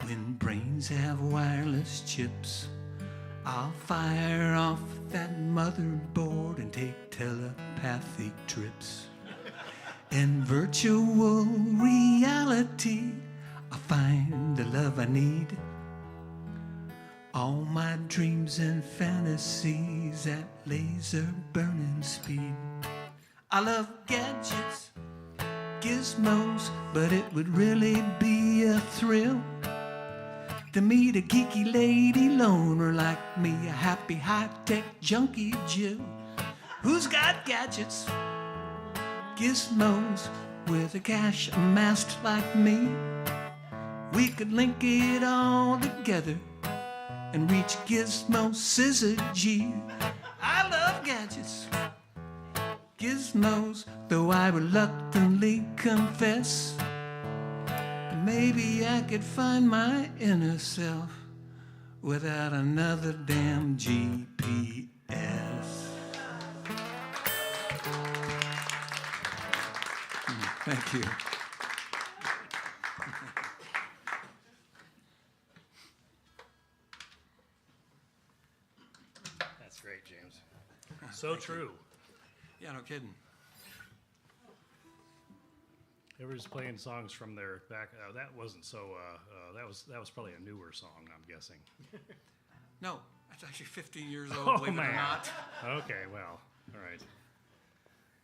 when brains have wireless chips. I'll fire off that motherboard and take telepathic trips. In virtual reality, I'll find the love I need. All my dreams and fantasies at laser burning speed. I love gadgets, gizmos, but it would really be a thrill to meet a geeky lady loner like me, a happy high-tech junkie Jill who's got gadgets, gizmos, with a cash amassed like me. We could link it all together and reach Gizmo Scissor G. I love gadgets, gizmos, though I reluctantly confess maybe I could find my inner self without another damn GPS. Thank you. That's great, James. So true. Yeah, no kidding. Everybody's playing songs from their back. That wasn't so. That was probably a newer song, I'm guessing. No, that's actually 50 years old, Oh, believe it or man. not. Okay, well, all right.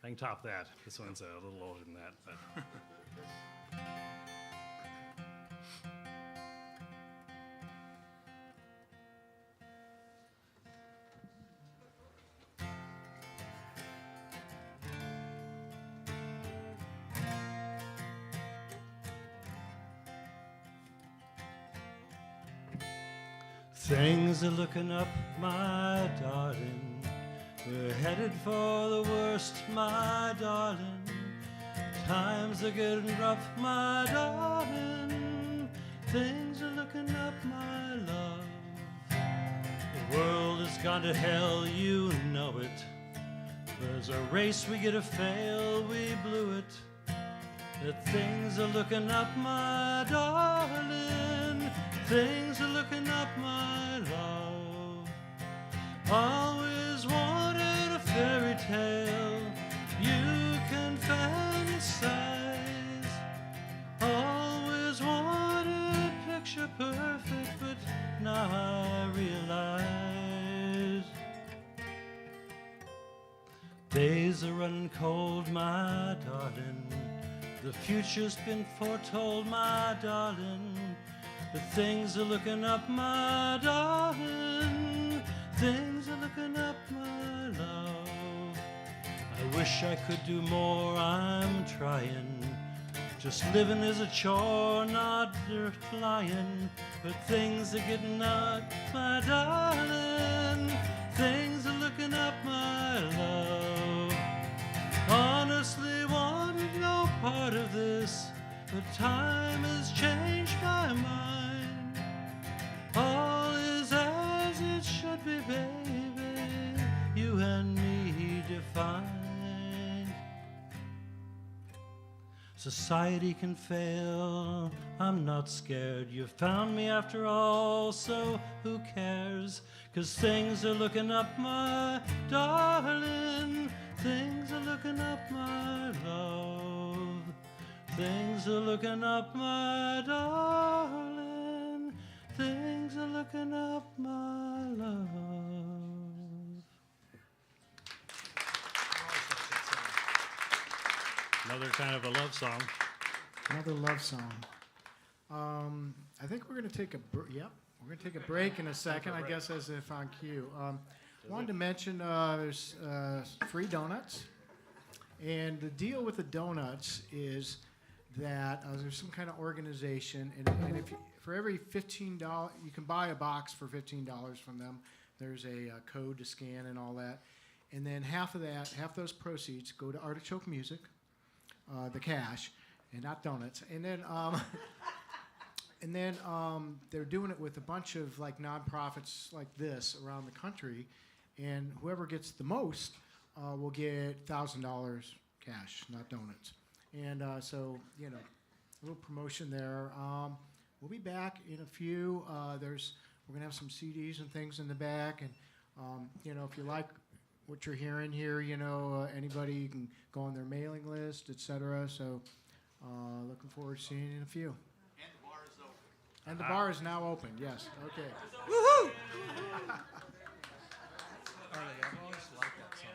I can top that. This one's a little older than that, but. Things are looking up, my darling. We're headed for the worst, my darling. Times are getting rough, my darling. Things are looking up, my love. The world has gone to hell, you know it. There's a race we get to fail, we blew it. That things are looking up, my darling. Things are looking up, my love. Always wanted a fairy tale you can fantasize. Always wanted picture perfect, but now I realize days are running cold, my darling. The future's been foretold, my darling. But things are looking up, my darling. Things are looking up, my love. I wish I could do more, I'm trying. Just living is a chore, not flying. But things are getting up, my darling. Things are looking up, my love. Honestly wanted no part of this, but time has changed my mind. All is as it should be, baby, you and me defined. Society can fail, I'm not scared. You found me after all, so who cares? 'Cause things are looking up, my darling. Things are looking up, my love. Things are looking up, my darling. Things are looking up, my love. Another kind of a love song. Another love song. I think we're going to take a we're going to take a break in a second. I guess as if on cue. Wanted to mention there's free donuts, and the deal with the donuts is that there's some kind of organization, and if you, for every $15, you can buy a box for $15 from them. There's a code to scan and all that, and then half those proceeds go to Artichoke Music, the cash, and not donuts, and then. And then they're doing it with a bunch of like nonprofits like this around the country, and whoever gets the most will get $1,000 cash, not donuts. And so a little promotion there. We'll be back in a few. We're gonna have some CDs and things in the back, and if you like what you're hearing here, anybody, you can go on their mailing list, etc. So looking forward to seeing you in a few. And the bar is now open, yes. Okay. Woohoo! Arlie, I've always liked that song.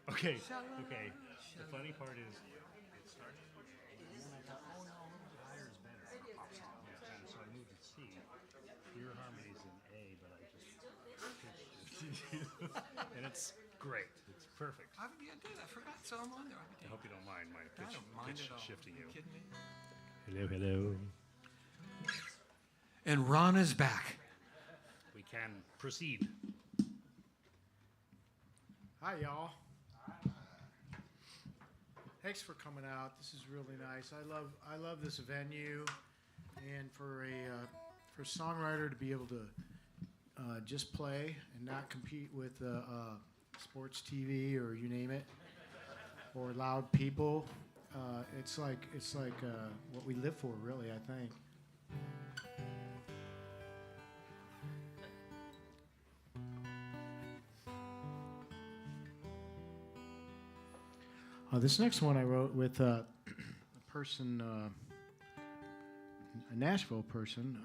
Okay. Okay. The funny part is, it started, and then I thought, oh no, higher is better. Yeah, and so I moved to C. Your harmony's in A, but I just pitched it. And it's great. It's perfect. Yeah, dude, I forgot, so I'm on there. I hope you don't mind my I pitch, don't mind pitch at all. shifting you. You kidding me? Hello, hello. And Ron is back. We can proceed. Hi, y'all. Thanks for coming out. This is really nice. I love this venue, and for a songwriter to be able to just play and not compete with sports TV or you name it, or loud people. It's like what we live for, really. I think. This next one I wrote with a person, a Nashville person,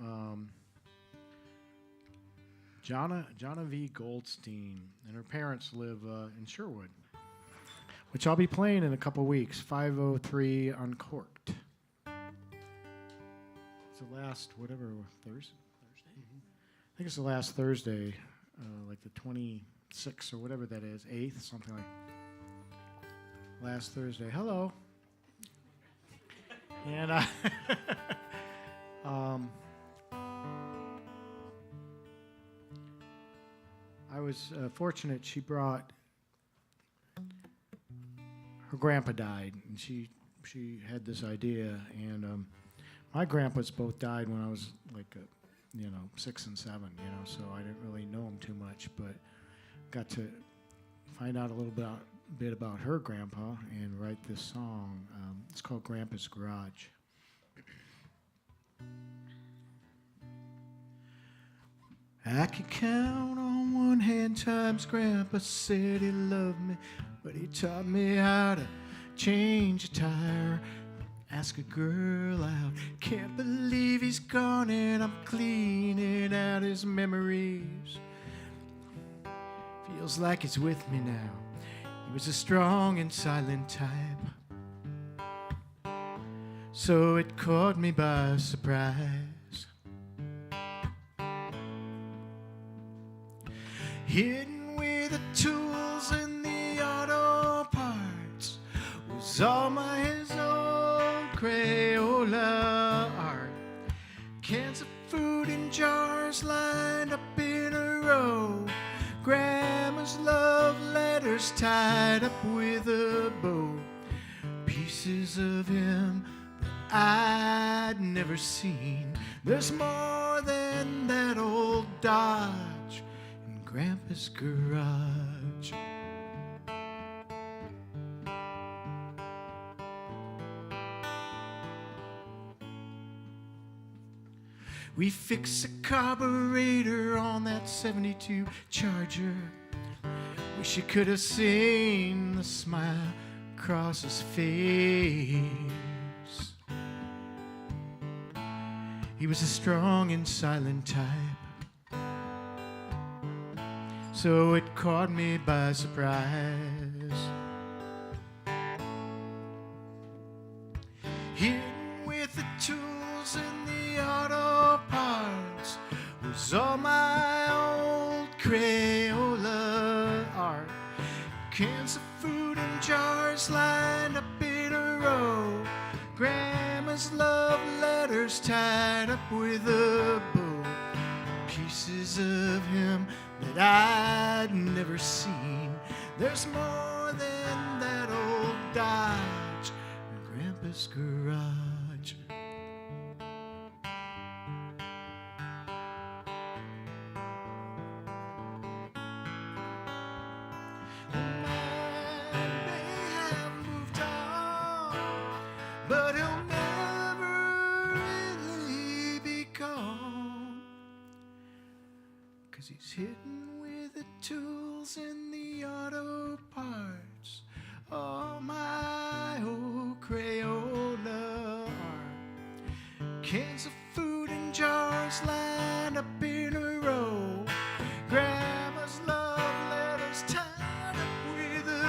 Jonna V. Goldstein, and her parents live in Sherwood, which I'll be playing in a couple weeks, 503 Uncorked. It's the last, Thursday? I think it's the last Thursday, like the 26th or whatever that is, 8th, something like that. Last Thursday. Hello. And I was fortunate. She brought her grandpa died, and she had this idea. And my grandpas both died when I was like 6 and 7. So I didn't really know them too much, but got to find out a little bit about her grandpa and write this song. It's called Grandpa's Garage. I can count on one hand times Grandpa said he loved me, but he taught me how to change a tire, ask a girl out. Can't believe he's gone and I'm cleaning out his memories. Feels like he's with me now. He was a strong and silent type, so it caught me by surprise. Hidden with the tools and the auto parts was all his old Crayola art. Cans of food in jars lined up in a row. Grandma's love letters tied up with a bow. Pieces of him that I'd never seen. There's more than that old Dodge in Grandpa's garage. We fix a carburetor on that 72 Charger. Wish you could have seen the smile across his face. He was a strong and silent type, so it caught me by surprise. Hidden with the tools and the auto parts was all my old Crayola art. Cans of food in jars lined up in a row. Grandma's love letters tied up with a bow. Pieces of him that I'd never seen. There's more than that old Dodge in Grandpa's garage. The man may have moved on, but he'll never really be gone, 'cause he's hidden with the tools and the auto parts. Oh, my old Crayola art. Cans of food in jars lined up in a row. Grandma's love letters tied up with a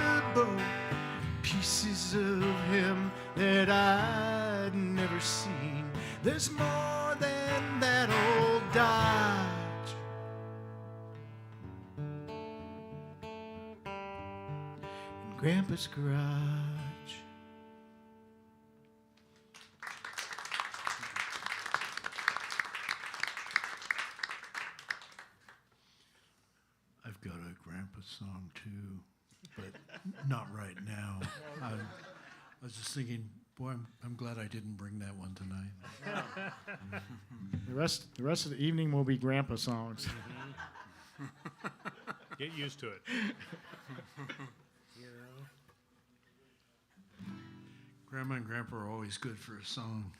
There's more than that old Dodge. In Grandpa's garage. I've got a grandpa song too, but not right now. I was just thinking, boy, I'm glad I didn't bring that one tonight. The rest of the evening will be grandpa songs. Get used to it. Grandma and Grandpa are always good for a song.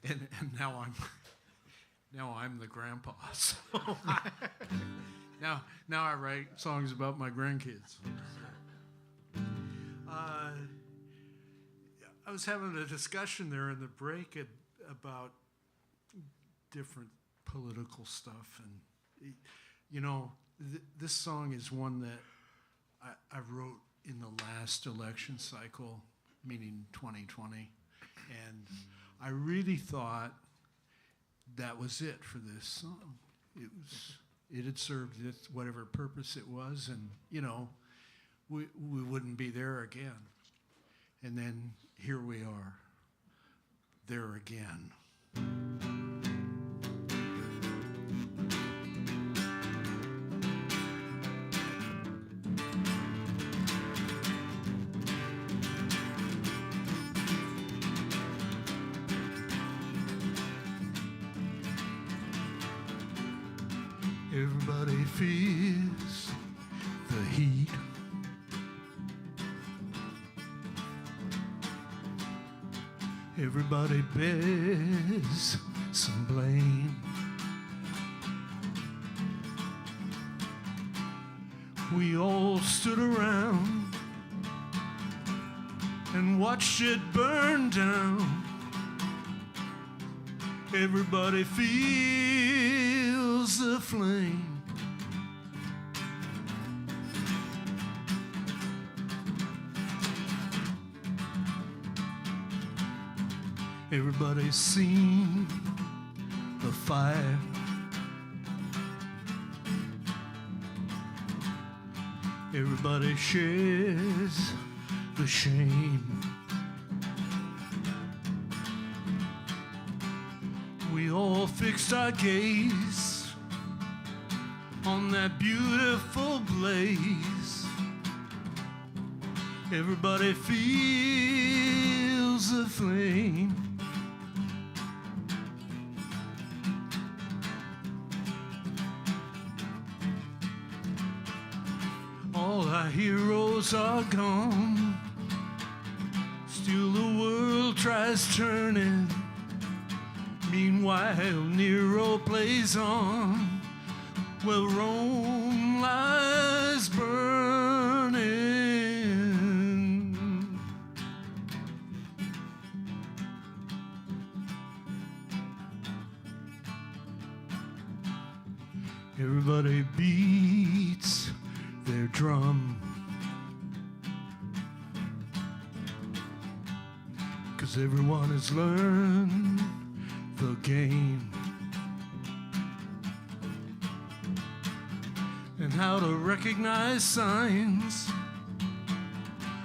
And now I'm the grandpa. So now I write songs about my grandkids. I was having a discussion there in the break about different political stuff, and this song is one that I wrote in the last election cycle, meaning 2020, and I really thought that was it for this song. It had served whatever purpose it was, and we wouldn't be there again. And then here we are, there again. Everybody feels the heat. Everybody bears some blame. We all stood around and watched it burn down. Everybody feels the flame. Everybody's seen the fire. Everybody shares the shame. We all fixed our gaze on that beautiful blaze. Everybody feels the flame. All our heroes are gone. Still the world tries turning. Meanwhile, Nero plays on. Well, Rome lies burning. Everybody beats their drum, 'cause everyone has learned the game and how to recognize signs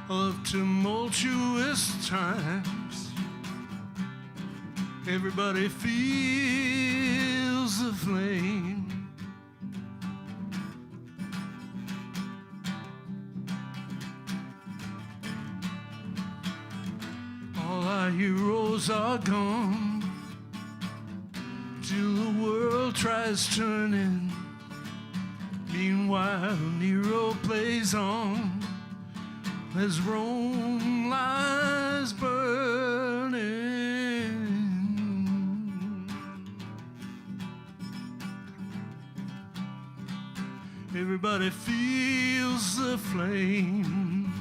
of tumultuous times. Everybody feels the flame. All our heroes are gone till the world tries turning. Meanwhile, Nero plays on as Rome lies burning. Everybody feels the flame.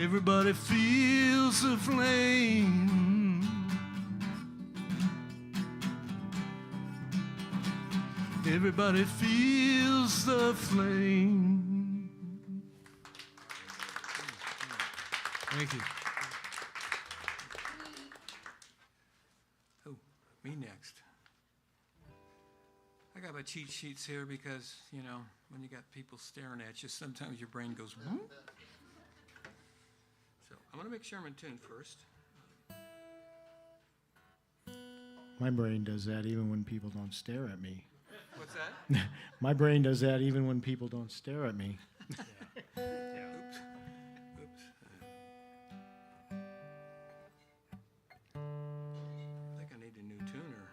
Everybody feels the flame. Everybody feels the flame. Thank you. Oh, me next. I got my cheat sheets here because, you know, when you got people staring at you, sometimes your brain goes, whoop. So I'm going to make sure I'm in tune first. My brain does that even when people don't stare at me. What's that? My brain does that even when people don't stare at me. Oops. Oops. I think I need a new tuner.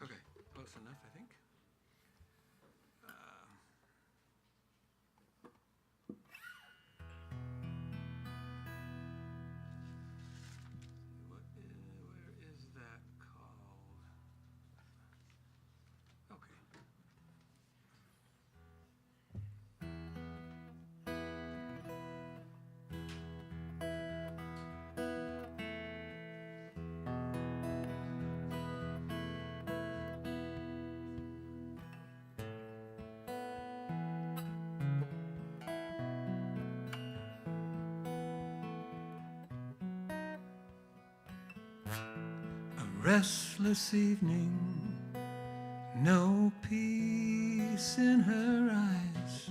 Okay, close enough, I think. Where is that called? Okay. A restless evening, no peace in her eyes.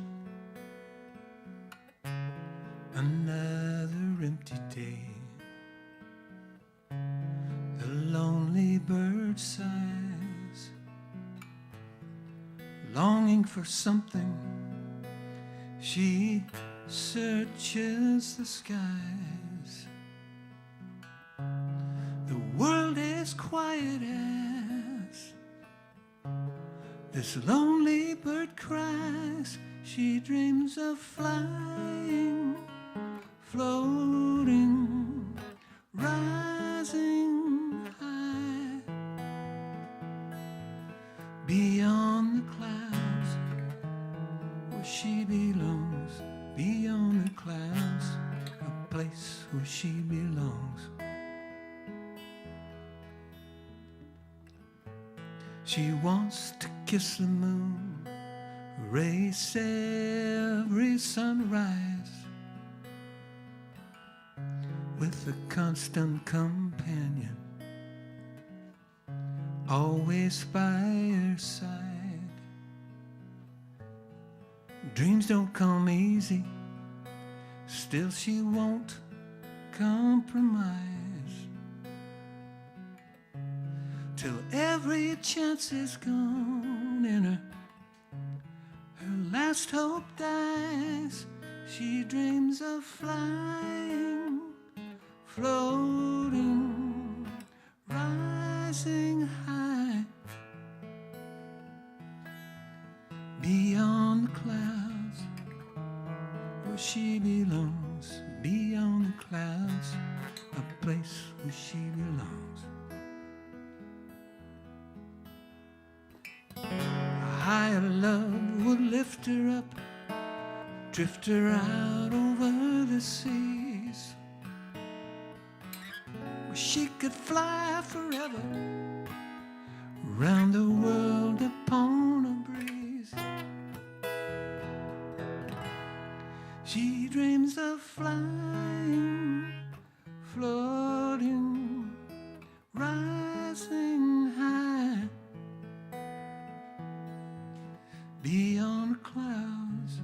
Another empty day. The lonely bird sighs, longing for something. She searches the skies. The world is quiet as this lonely bird cries. She dreams of flying, floating, rising high beyond the clouds where she belongs. Beyond the clouds, a place where she belongs. She wants to kiss the moon, erase every sunrise with a constant companion, always by her side. Dreams don't come easy, still she won't compromise. Till every chance is gone and her last hope dies. She dreams of flying, floating, rising high beyond the clouds where she belongs. Beyond the clouds, a place where she belongs. A higher love would lift her up, drift her out over the seas, where she could fly forever, round the world upon a breeze. She dreams of flying, floating, rising high beyond the clouds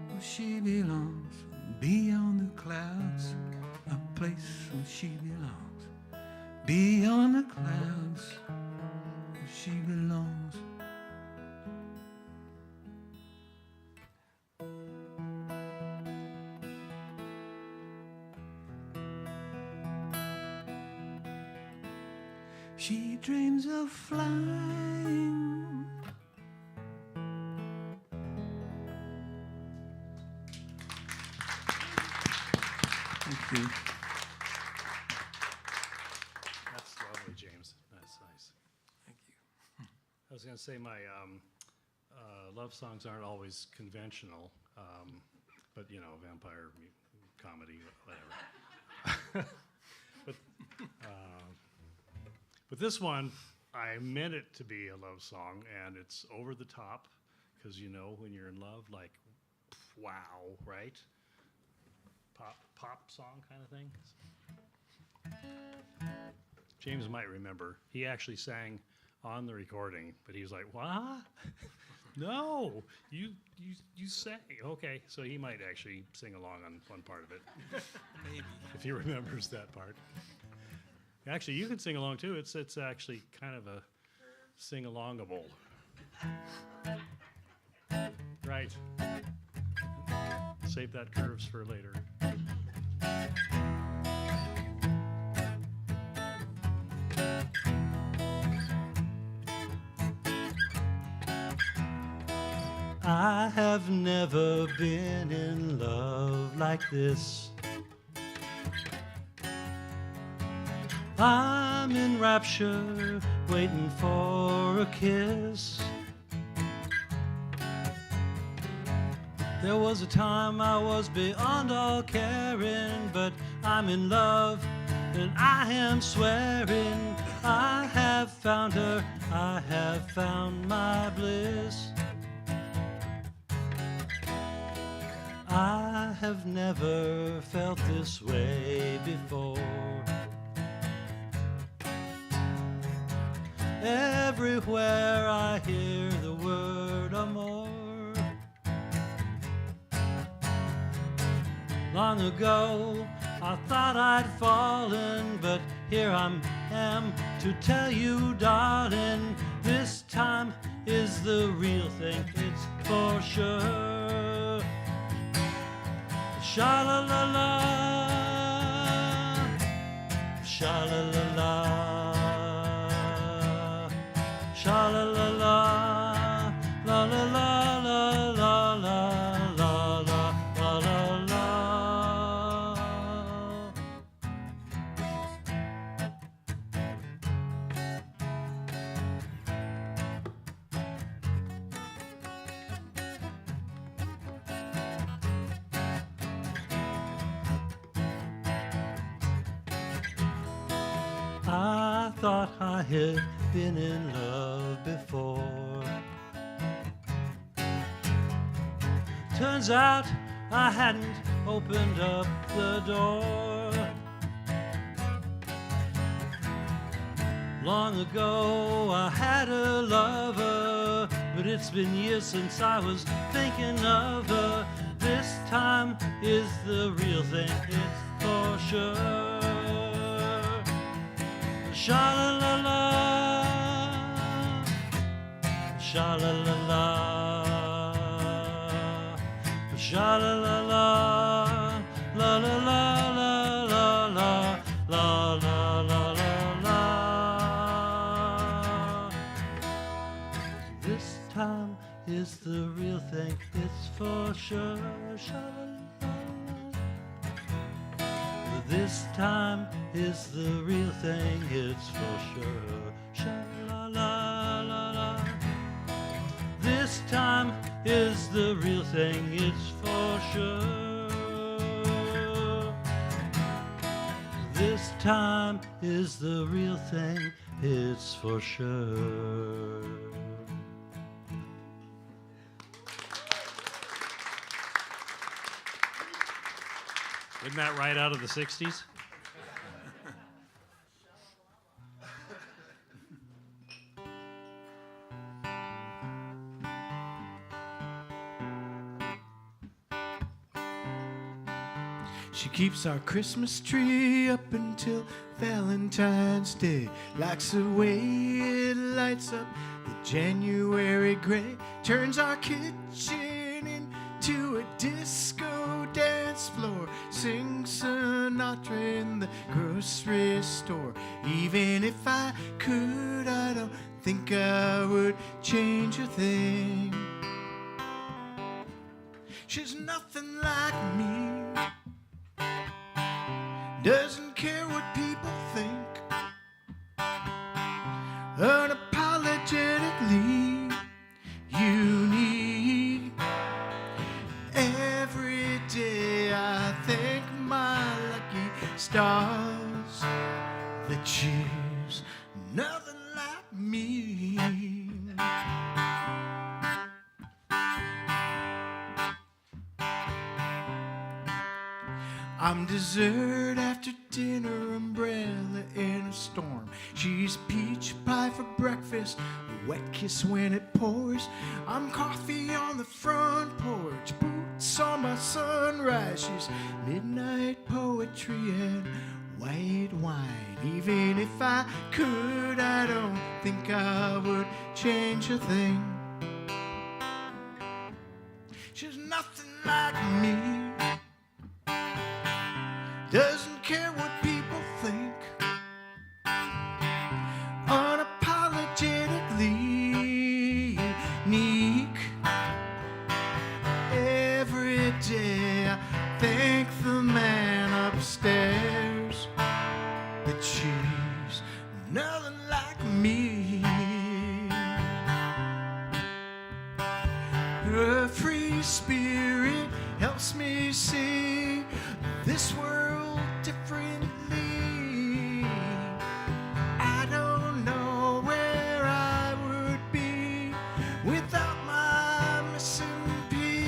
where she belongs. Beyond the clouds, a place where she belongs. Beyond the clouds where she belongs. She dreams of flying. Thank you. That's lovely, James. That's nice. Thank you. I was going to say my love songs aren't always conventional, but you know, vampire comedy, whatever. But this one, I meant it to be a love song, and it's over the top because you know when you're in love, like, wow, right? Pop song kind of thing. James might remember. He actually sang on the recording, but he was like, "What? No, you sang." Okay, so he might actually sing along on one part of it, Maybe. if he remembers that part. Actually, you can sing along too. It's actually kind of a sing-alongable. Right. Save that curves for later. I have never been in love like this. I'm in rapture, waiting for a kiss. There was a time I was beyond all caring, but I'm in love and I am swearing I have found her, I have found my bliss. I have never felt this way before. Everywhere I hear the word amor. Long ago I thought I'd fallen, but here I am to tell you, darling, this time is the real thing, it's for sure. Sha-la-la-la, sha-la-la-la, sha-la-la-la, la-la-la-la-la-la-la-la-la-la. I thought I had been in love before. Turns out I hadn't opened up the door. Long ago I had a lover, but it's been years since I was thinking of her. This time is the real thing, it's for sure. Sha-la-la-la, sha-la-la-la, sha-la-la-la, la-la-la-la-la-la-la-la-la-la. This time is the real thing, it's for sure. Sha-la-la-la. This time is the real thing, it's for sure. Sha-la-la-la-la. This time is the real thing, it's for sure. This time is the real thing, it's for sure. Isn't that right out of the 60s? She keeps our Christmas tree up until Valentine's Day. Likes the way it lights up the January gray. Turns our kitchen into a disco dance floor. Sings Sinatra in the grocery store. Even if I could, I don't think I would change a thing. She's nothing like me. Doesn't care what people think. Unapologetically unique. Every day I thank my lucky stars that she's nothing like me. I'm dessert after dinner, umbrella in a storm. She's peach pie for breakfast, a wet kiss when it pours. I'm coffee on the front porch, boots on my sunrise. She's midnight poetry and white wine. Even if I could, I don't think I would change a thing. She's nothing like me. Doesn't care what people think. Unapologetically unique. Every day I thank the man upstairs that she's nothing like me. Her free spirit helps me see this world differently. I don't know where I would be without my missing piece.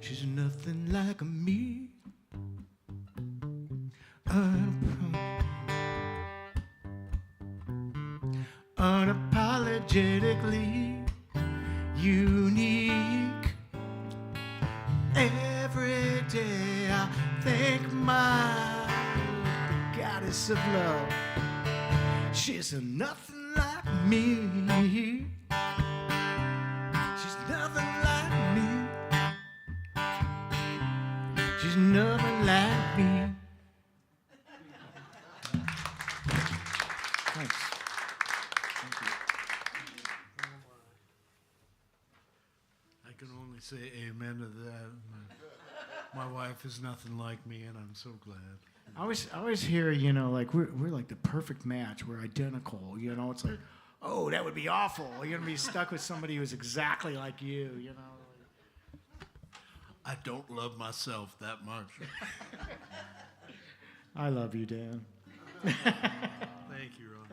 She's nothing like me. Unapologetically unique. Every day I thank my goddess of love. She's nothing like me. She's nothing like me. She's nothing like me. Thanks. I can only say amen to that. My wife is nothing like me, and I'm so glad. I always hear, you know, like we're like the perfect match. We're identical. You know, it's like, oh, that would be awful. You're gonna be stuck with somebody who's exactly like you. You know. I don't love myself that much. I love you, Dan. Thank you, Ron.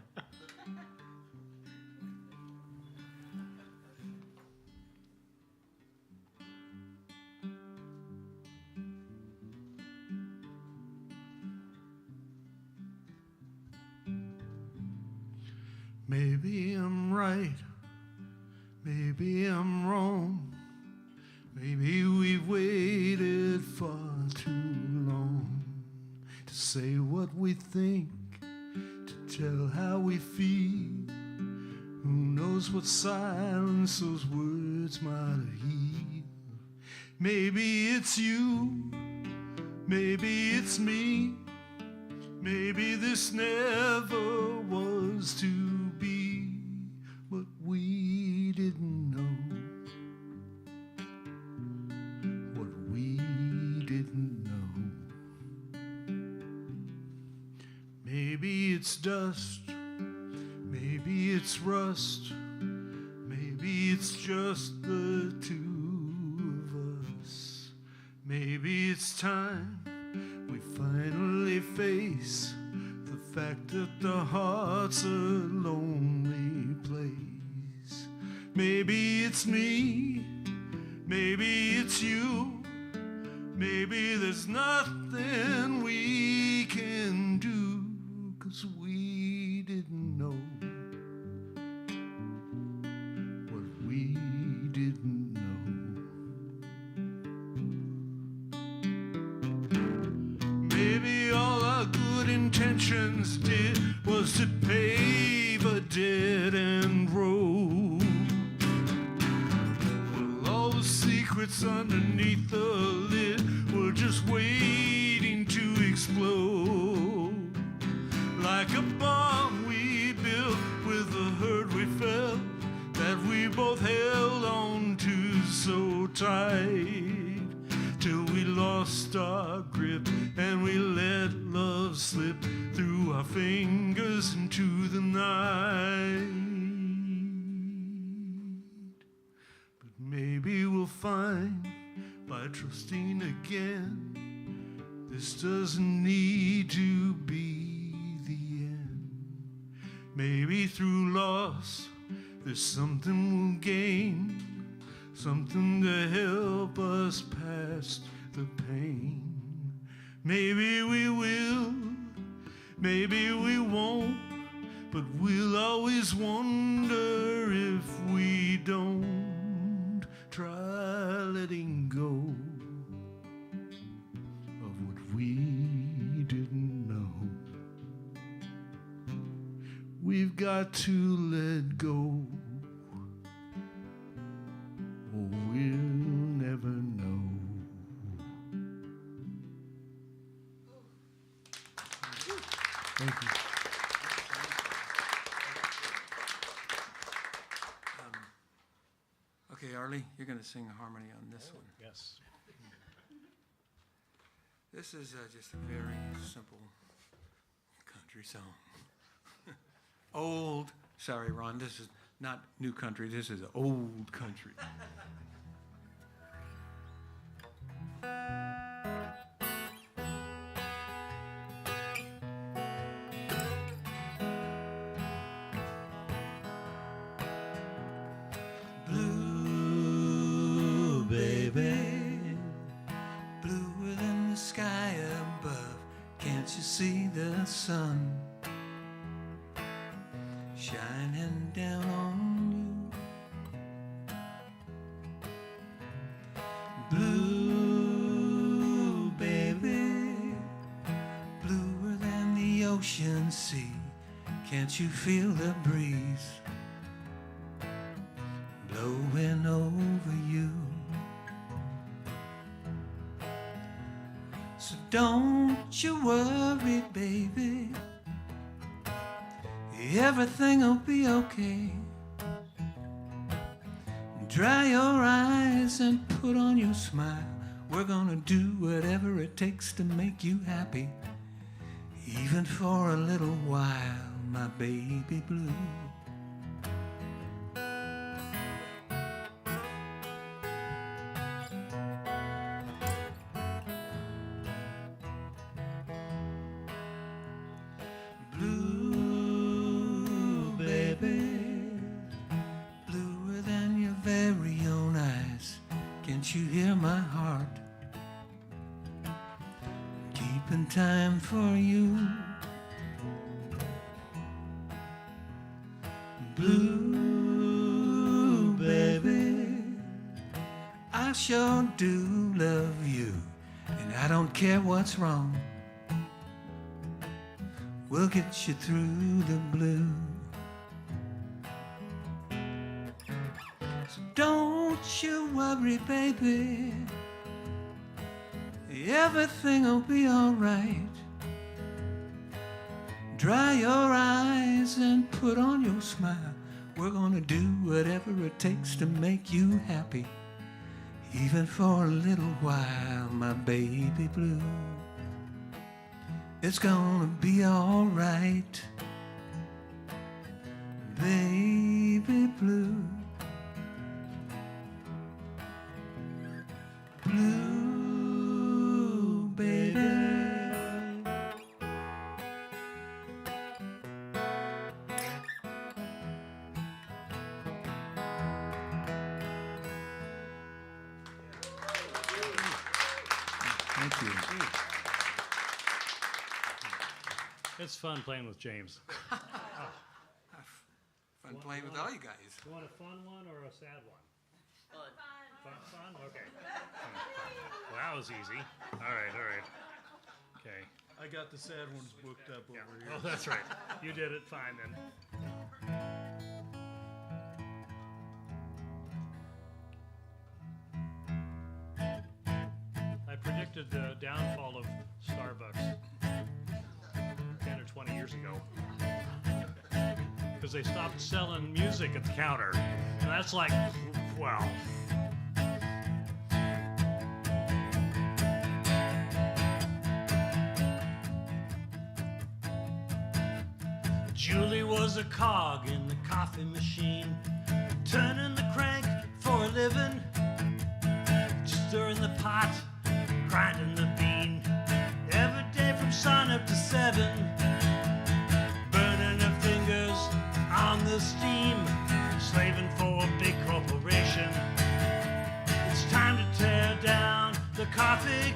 Maybe I'm right, maybe I'm wrong, maybe we've waited far too long to say what we think, to tell how we feel. Who knows what silence those words might heal. Maybe it's you, maybe it's me, maybe this never was to be, but we didn't know what we didn't know. Maybe it's dust, maybe it's rust, maybe it's just the two of us. Maybe it's time we finally face the fact that the heart's a lonely place. Maybe it's me, maybe it's you, maybe there's nothing we can do, 'cause we didn't know what we didn't know. Maybe all our good intentions did was to pave a dead-end road. Well, all the secrets underneath the lid were just waiting to explode. Like a bomb we built with the hurt we felt that we both held on to so tight, till we lost our grip and we let love slip through our fingers into the night. But maybe we'll find by trusting again, this doesn't need to be the end. Maybe through loss there's something we'll gain, something to help us past the pain. Maybe we will, maybe we won't, but we'll always wonder if we don't try letting go of what we didn't know. We've got to let go, or we'll never know. Thank you. Okay, Arlie, you're going to sing a harmony on this one. Yes. This is just a very simple country song. Old, sorry, Ron, this is not new country, this is old country. Blue, baby, bluer than the sky above. Can't you see the sun shining down on you? Blue, baby, bluer than the ocean sea. Can't you feel the breeze blowing over you? So don't you worry, baby, everything'll be okay. Dry your eyes and put on your smile. We're gonna do whatever it takes to make you happy, even for a little while, my baby blue. Blue, baby, bluer than your very own eyes. Can't you hear my heart keeping time for you? Blue, baby, I sure do love you, and I don't care what's wrong. We'll get you through the blue. So don't you worry, baby, everything'll be alright. Dry your eyes and put on your smile. We're gonna do whatever it takes to make you happy, even for a little while, my baby blue. It's gonna be alright, baby blue. Blue, baby. Thank you. It's fun playing with James. Fun playing with all you guys. You want a fun one or a sad one? Fun. Fun? Okay. Well, that was easy. All right. Okay. I got the sad ones booked up over here. Oh, that's right. You did it fine then. I predicted the downfall of Starbucks 10 or 20 years ago because they stopped selling music at the counter. And that's like, well, Julie was a cog in the coffee machine, turning the crank for a living, stirring the pot, grinding the bean, every day from sun up to 7, burning her fingers on the steam, slaving for a big corporation. It's time to tear down the coffee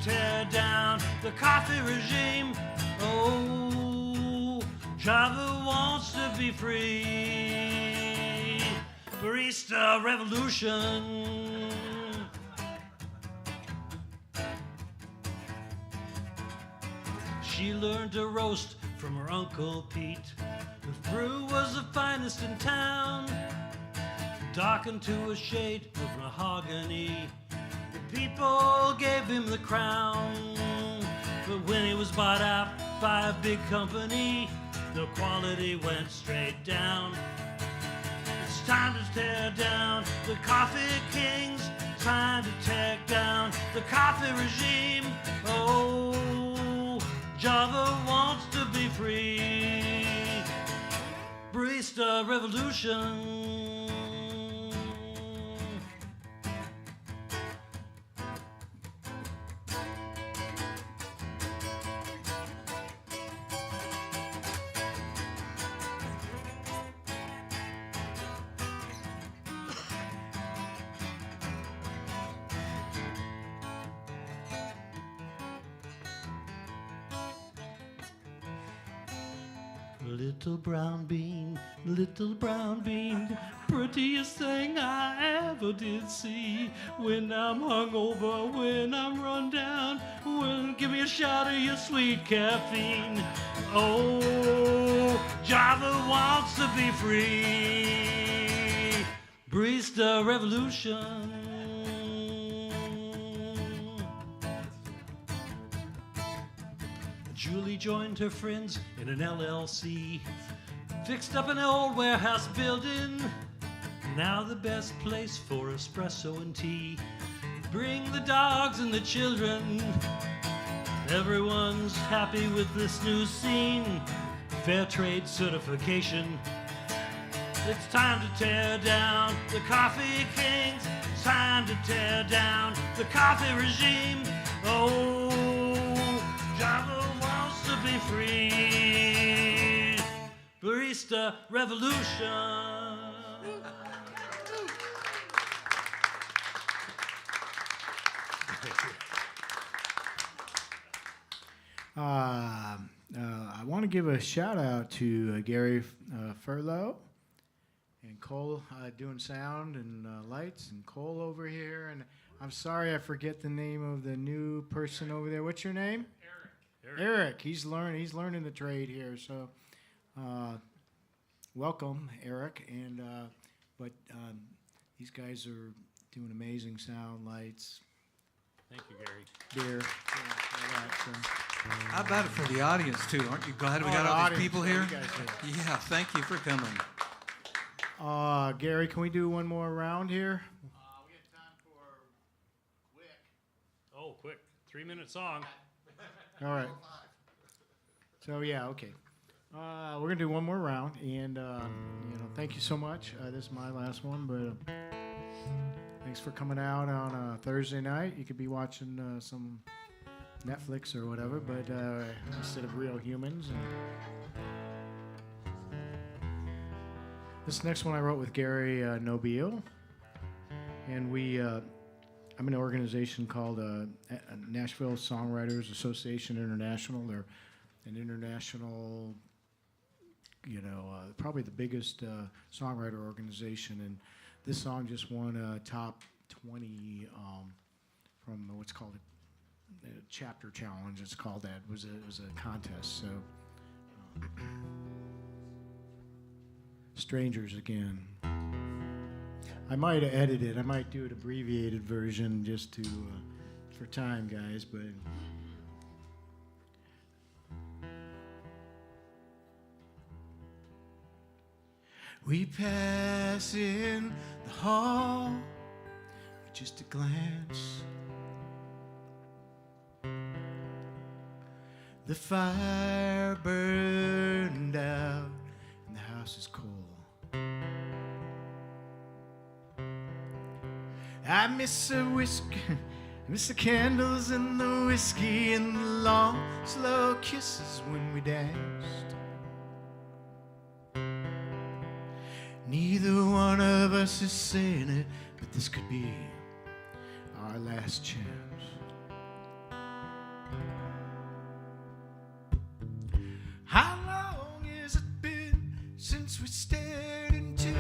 tear down the coffee regime. Oh, Java wants to be free. Barista revolution. She learned to roast from her Uncle Pete. The brew was the finest in town, darkened to a shade of mahogany. The people gave him the crown, but when he was bought out by a big company, the quality went straight down. It's time to tear down the coffee kings, time to tear down the coffee regime. Oh, Java wants to be free. Barista revolution. Little brown bean, prettiest thing I ever did see. When I'm hungover, when I'm run down, give me a shot of your sweet caffeine. Oh, Java wants to be free. Barista revolution. Julie joined her friends in an LLC, fixed up an old warehouse building, now the best place for espresso and tea. Bring the dogs and the children, everyone's happy with this new scene. Fair trade certification. It's time to tear down the coffee kings, it's time to tear down the coffee regime. Oh, Java wants to be free. Barista revolution. I want to give a shout out to Gary Furlow and Cole doing sound and lights, and Cole over here. And I'm sorry I forget the name of the new person over there. What's your name? Eric. He's learning the trade here. So welcome, Eric. And but these guys are doing amazing sound, lights. Thank you, Gary. Beer. All that, so. How about it for the audience, too? Aren't you glad we got the all audience, these people yeah, here? you guys are. Yeah, thank you for coming. Gary, can we do one more round here? We have time for Wick. Oh, quick. 3-minute song. All right. So yeah, okay. We're gonna do one more round, and thank you so much. This is my last one, but thanks for coming out on a Thursday night. You could be watching some Netflix or whatever, but instead of real humans. This next one I wrote with Gary Nobile, and I'm in an organization called Nashville Songwriters Association International. They're an international, probably the biggest songwriter organization. And this song just won a top 20 from what's called a chapter challenge. It's called that. It was a contest. So, Strangers again. I might edit it. I might do an abbreviated version just to for time, guys. But we pass in the hall with just a glance. The fire burned out and the house is cold. I miss the whiskey, I miss the candles and the whiskey and the long, slow kisses when we danced. Neither one of us is saying it, but this could be our last chance. since we stared into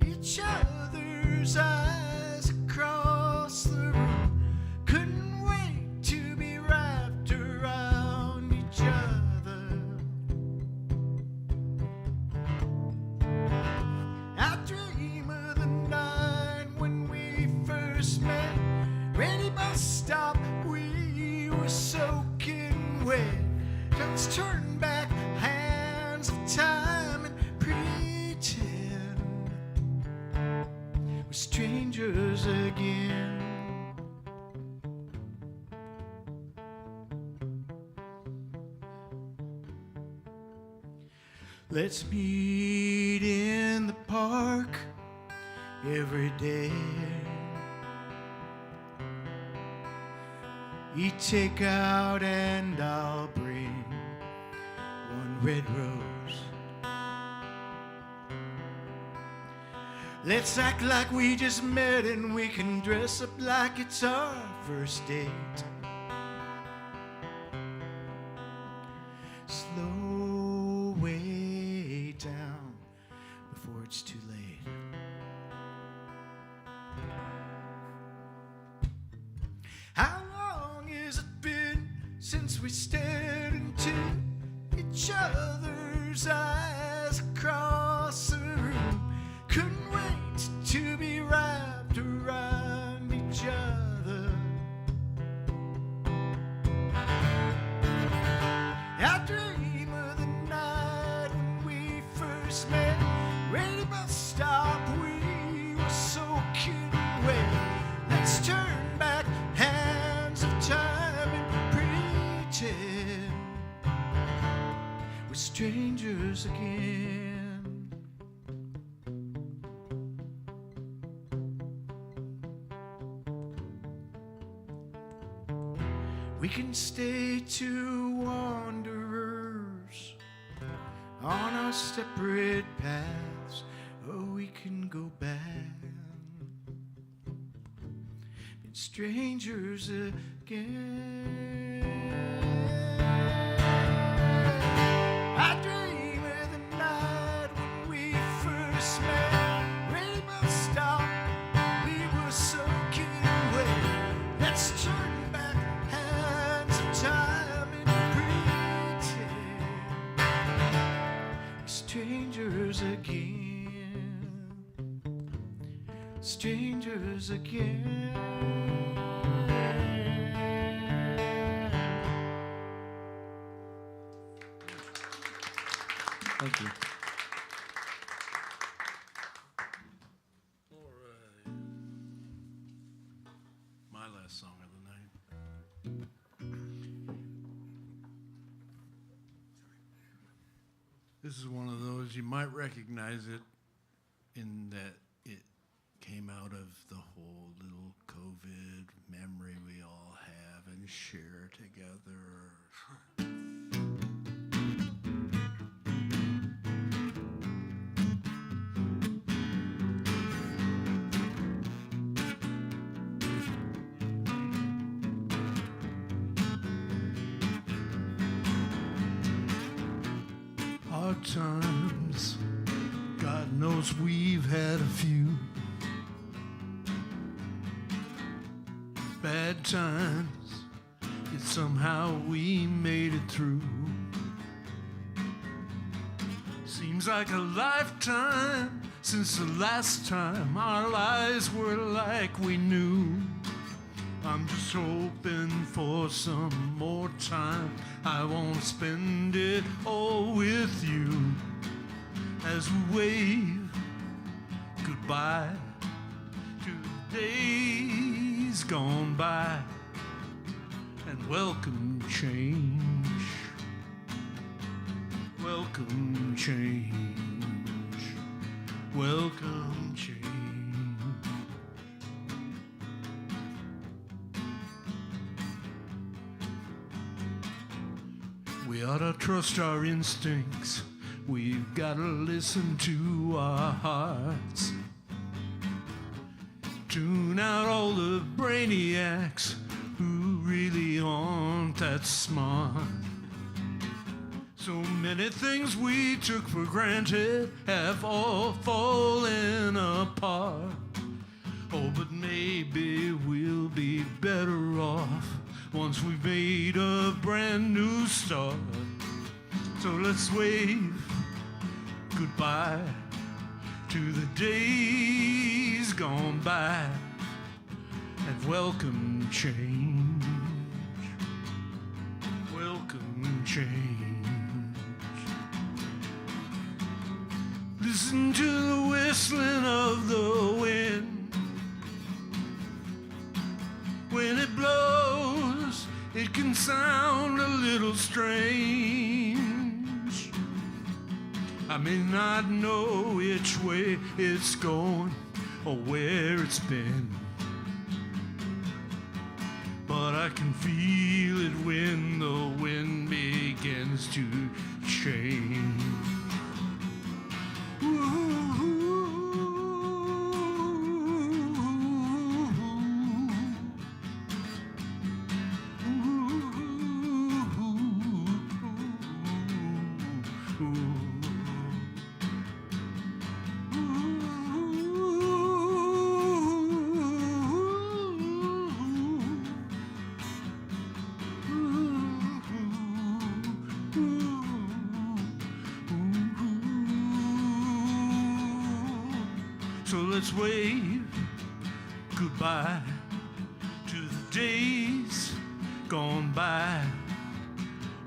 each other's eyes across the room. Couldn't wait to be wrapped around each other. I dream of the night when we first met. Rainy bus stop, we were soaking wet. Let's turn back hands of time and pretend we're strangers again. Let's meet in the park every day. Eat takeout and I'll bring one red rose. Let's act like we just met and we can dress up like it's our first date. Slow way down before it's too late. How long has it been since we stared into each other's eyes across the room? Couldn't wait to be wrapped around each other. I dream of the night when we first met. Rainy bus stop, we were soaking wet. Let's turn back hands of time and pretend we're strangers again. We can stay two wanderers on our separate paths, or we can go back and strangers again. I dream of the night when we first met. Rainy bus stop, we were soaking wet. Let's turn back hands of time and pretend we're strangers again. Strangers again. Thank you. All right. My last song of the night. This is one of those, you might recognize it in that it came out of the whole little COVID memory we all have and share together. Hard times, God knows we've had a few. Bad times, yet somehow we made it through. Seems like a lifetime since the last time our lives were like we knew. I'm just hoping for some more time. I won't spend it all with you as we wave goodbye to the days gone by and welcome change. Welcome change. Welcome change. We ought to trust our instincts. We've got to listen to our hearts. Tune out all the brainiacs who really aren't that smart. So many things we took for granted have all fallen apart. Oh, but maybe we'll be better off once we've made a brand new start. So let's wave goodbye to the days gone by and welcome change. Welcome change. Listen to the whistling of the wind. When it blows, it can sound a little strange. I may not know which way it's going or where it's been, but I can feel it when the wind begins to change. So let's wave goodbye to the days gone by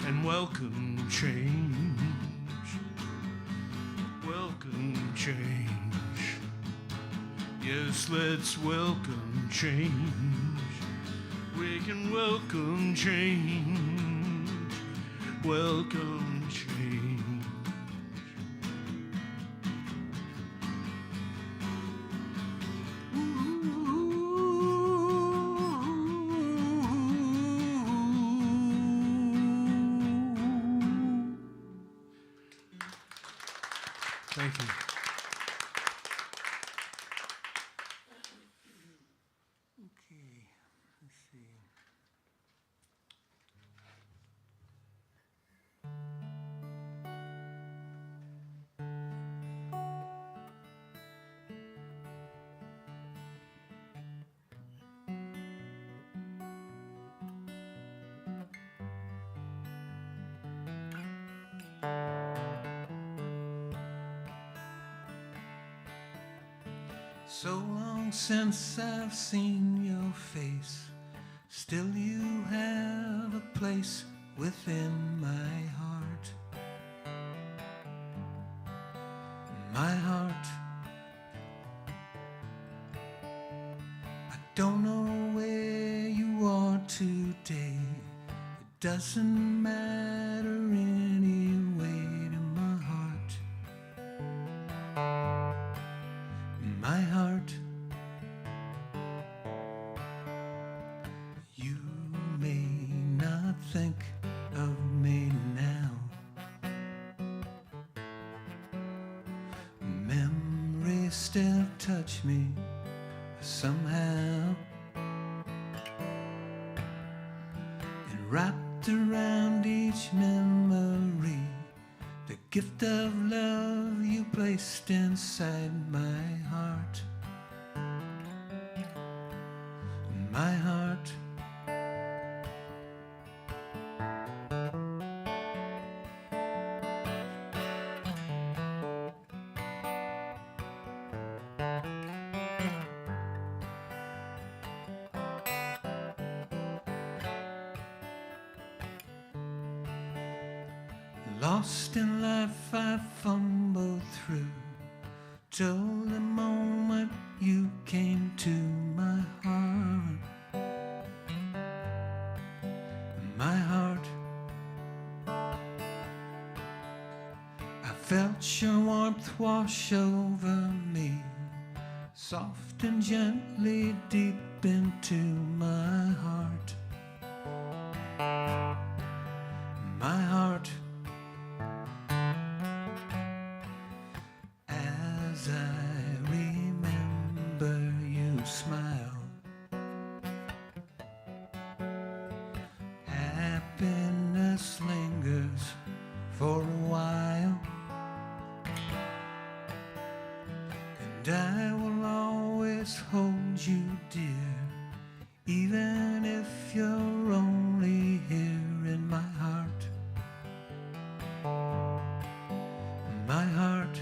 and welcome change. Welcome change. Yes, let's welcome change. We can welcome change. Welcome change. Thank you. Okay, let's see. So long since I've seen your face, still you have a place within my heart. My heart. I don't know where you are today. It doesn't matter anyway to my heart. My heart. You may not think of me now. Memories still touch me somehow. And wrapped around each memory, the gift of love you placed inside my heart. My heart. Lost in life, I fumbled through till the moment you came to my heart. My heart. I felt your warmth wash over me, soft and gently deep into my heart. My heart. As I remember you smile, happiness lingers for smile, and I will always hold you dear, even if you're only here in my heart. My heart.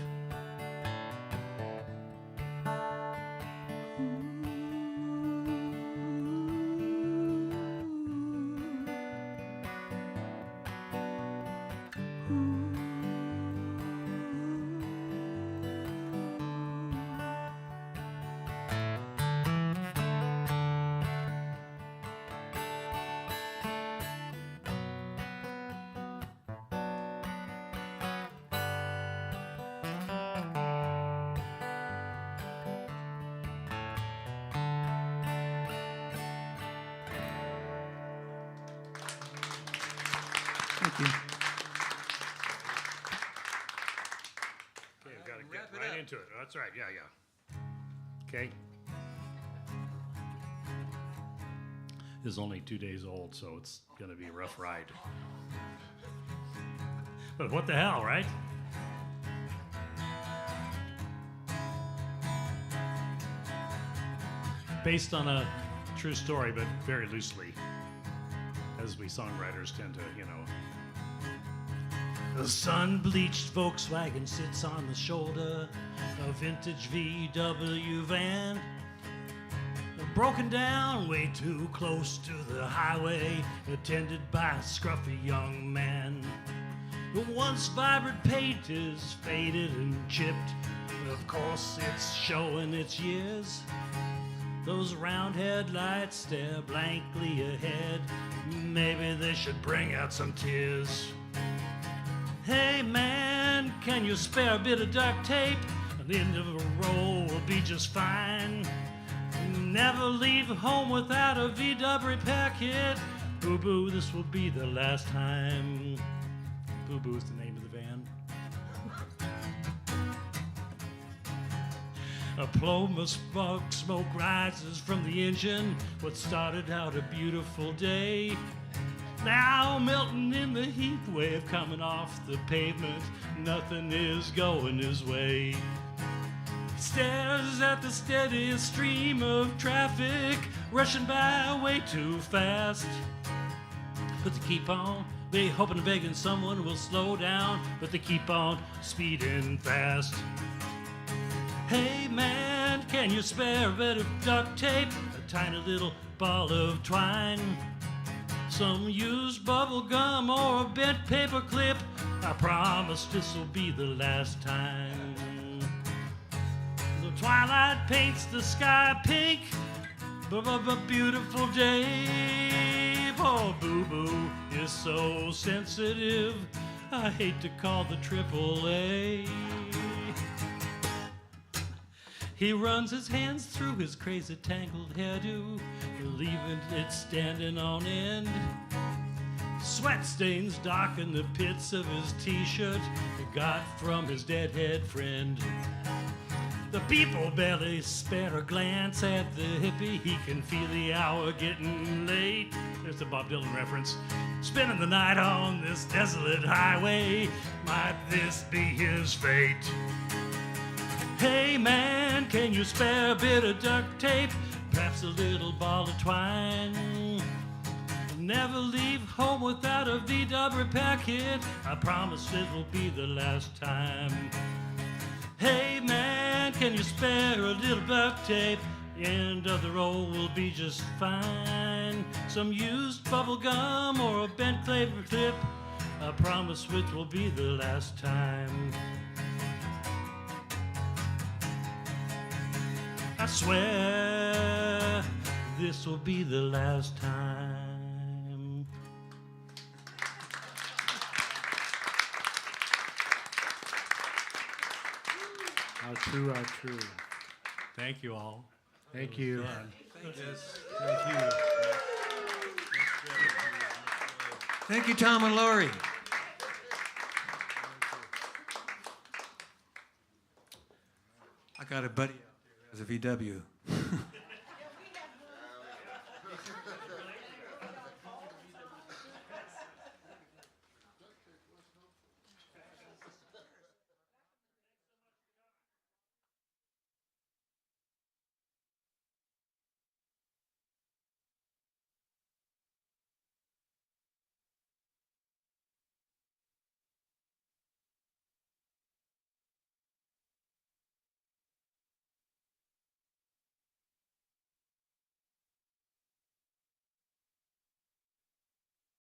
Thank you. Okay, we've got to get right into it. That's right. Yeah, yeah. Okay. This is only 2 days old, so it's going to be a rough ride. But what the hell, right? Based on a true story, but very loosely, as we songwriters tend to, you know. The sun-bleached Volkswagen sits on the shoulder, a vintage VW van, broken down way too close to the highway, attended by a scruffy young man. The once vibrant paint is faded and chipped, of course it's showing its years. Those round headlights stare blankly ahead, maybe they should bring out some tears. Hey man, can you spare a bit of duct tape? The end of a roll will be just fine. Never leave home without a VW repair kit. Boo Boo, this will be the last time. Boo Boo is the name of the van. A plume of smoke rises from the engine. What started out a beautiful day, now melting in the heat wave coming off the pavement. Nothing is going his way. He stares at the steady stream of traffic rushing by way too fast. But they keep on, they hoping and begging someone will slow down, but they keep on speeding fast. Hey man, can you spare a bit of duct tape? A tiny little ball of twine, some used bubble gum or a bent paper clip. I promise this'll be the last time. The twilight paints the sky pink, beautiful day. Poor Boo Boo is so sensitive, I hate to call the AAA. He runs his hands through his crazy tangled hairdo, leaving it standing on end. Sweat stains darken the pits of his t-shirt he got from his deadhead friend. The people barely spare a glance at the hippie. He can feel the hour getting late. There's a Bob Dylan reference. Spending the night on this desolate highway, might this be his fate? Hey man, can you spare a bit of duct tape? Perhaps a little ball of twine. Never leave home without a VW repair kit. I promise it will be the last time. Hey man, can you spare a little duct tape? The end of the roll will be just fine. Some used bubble gum or a bent paper clip. I promise it will be the last time. I swear this will be the last time. How true, how true. Thank you all. Thank you. Thank you. Thank you, Tom and Lori. I got a buddy out there who has a VW.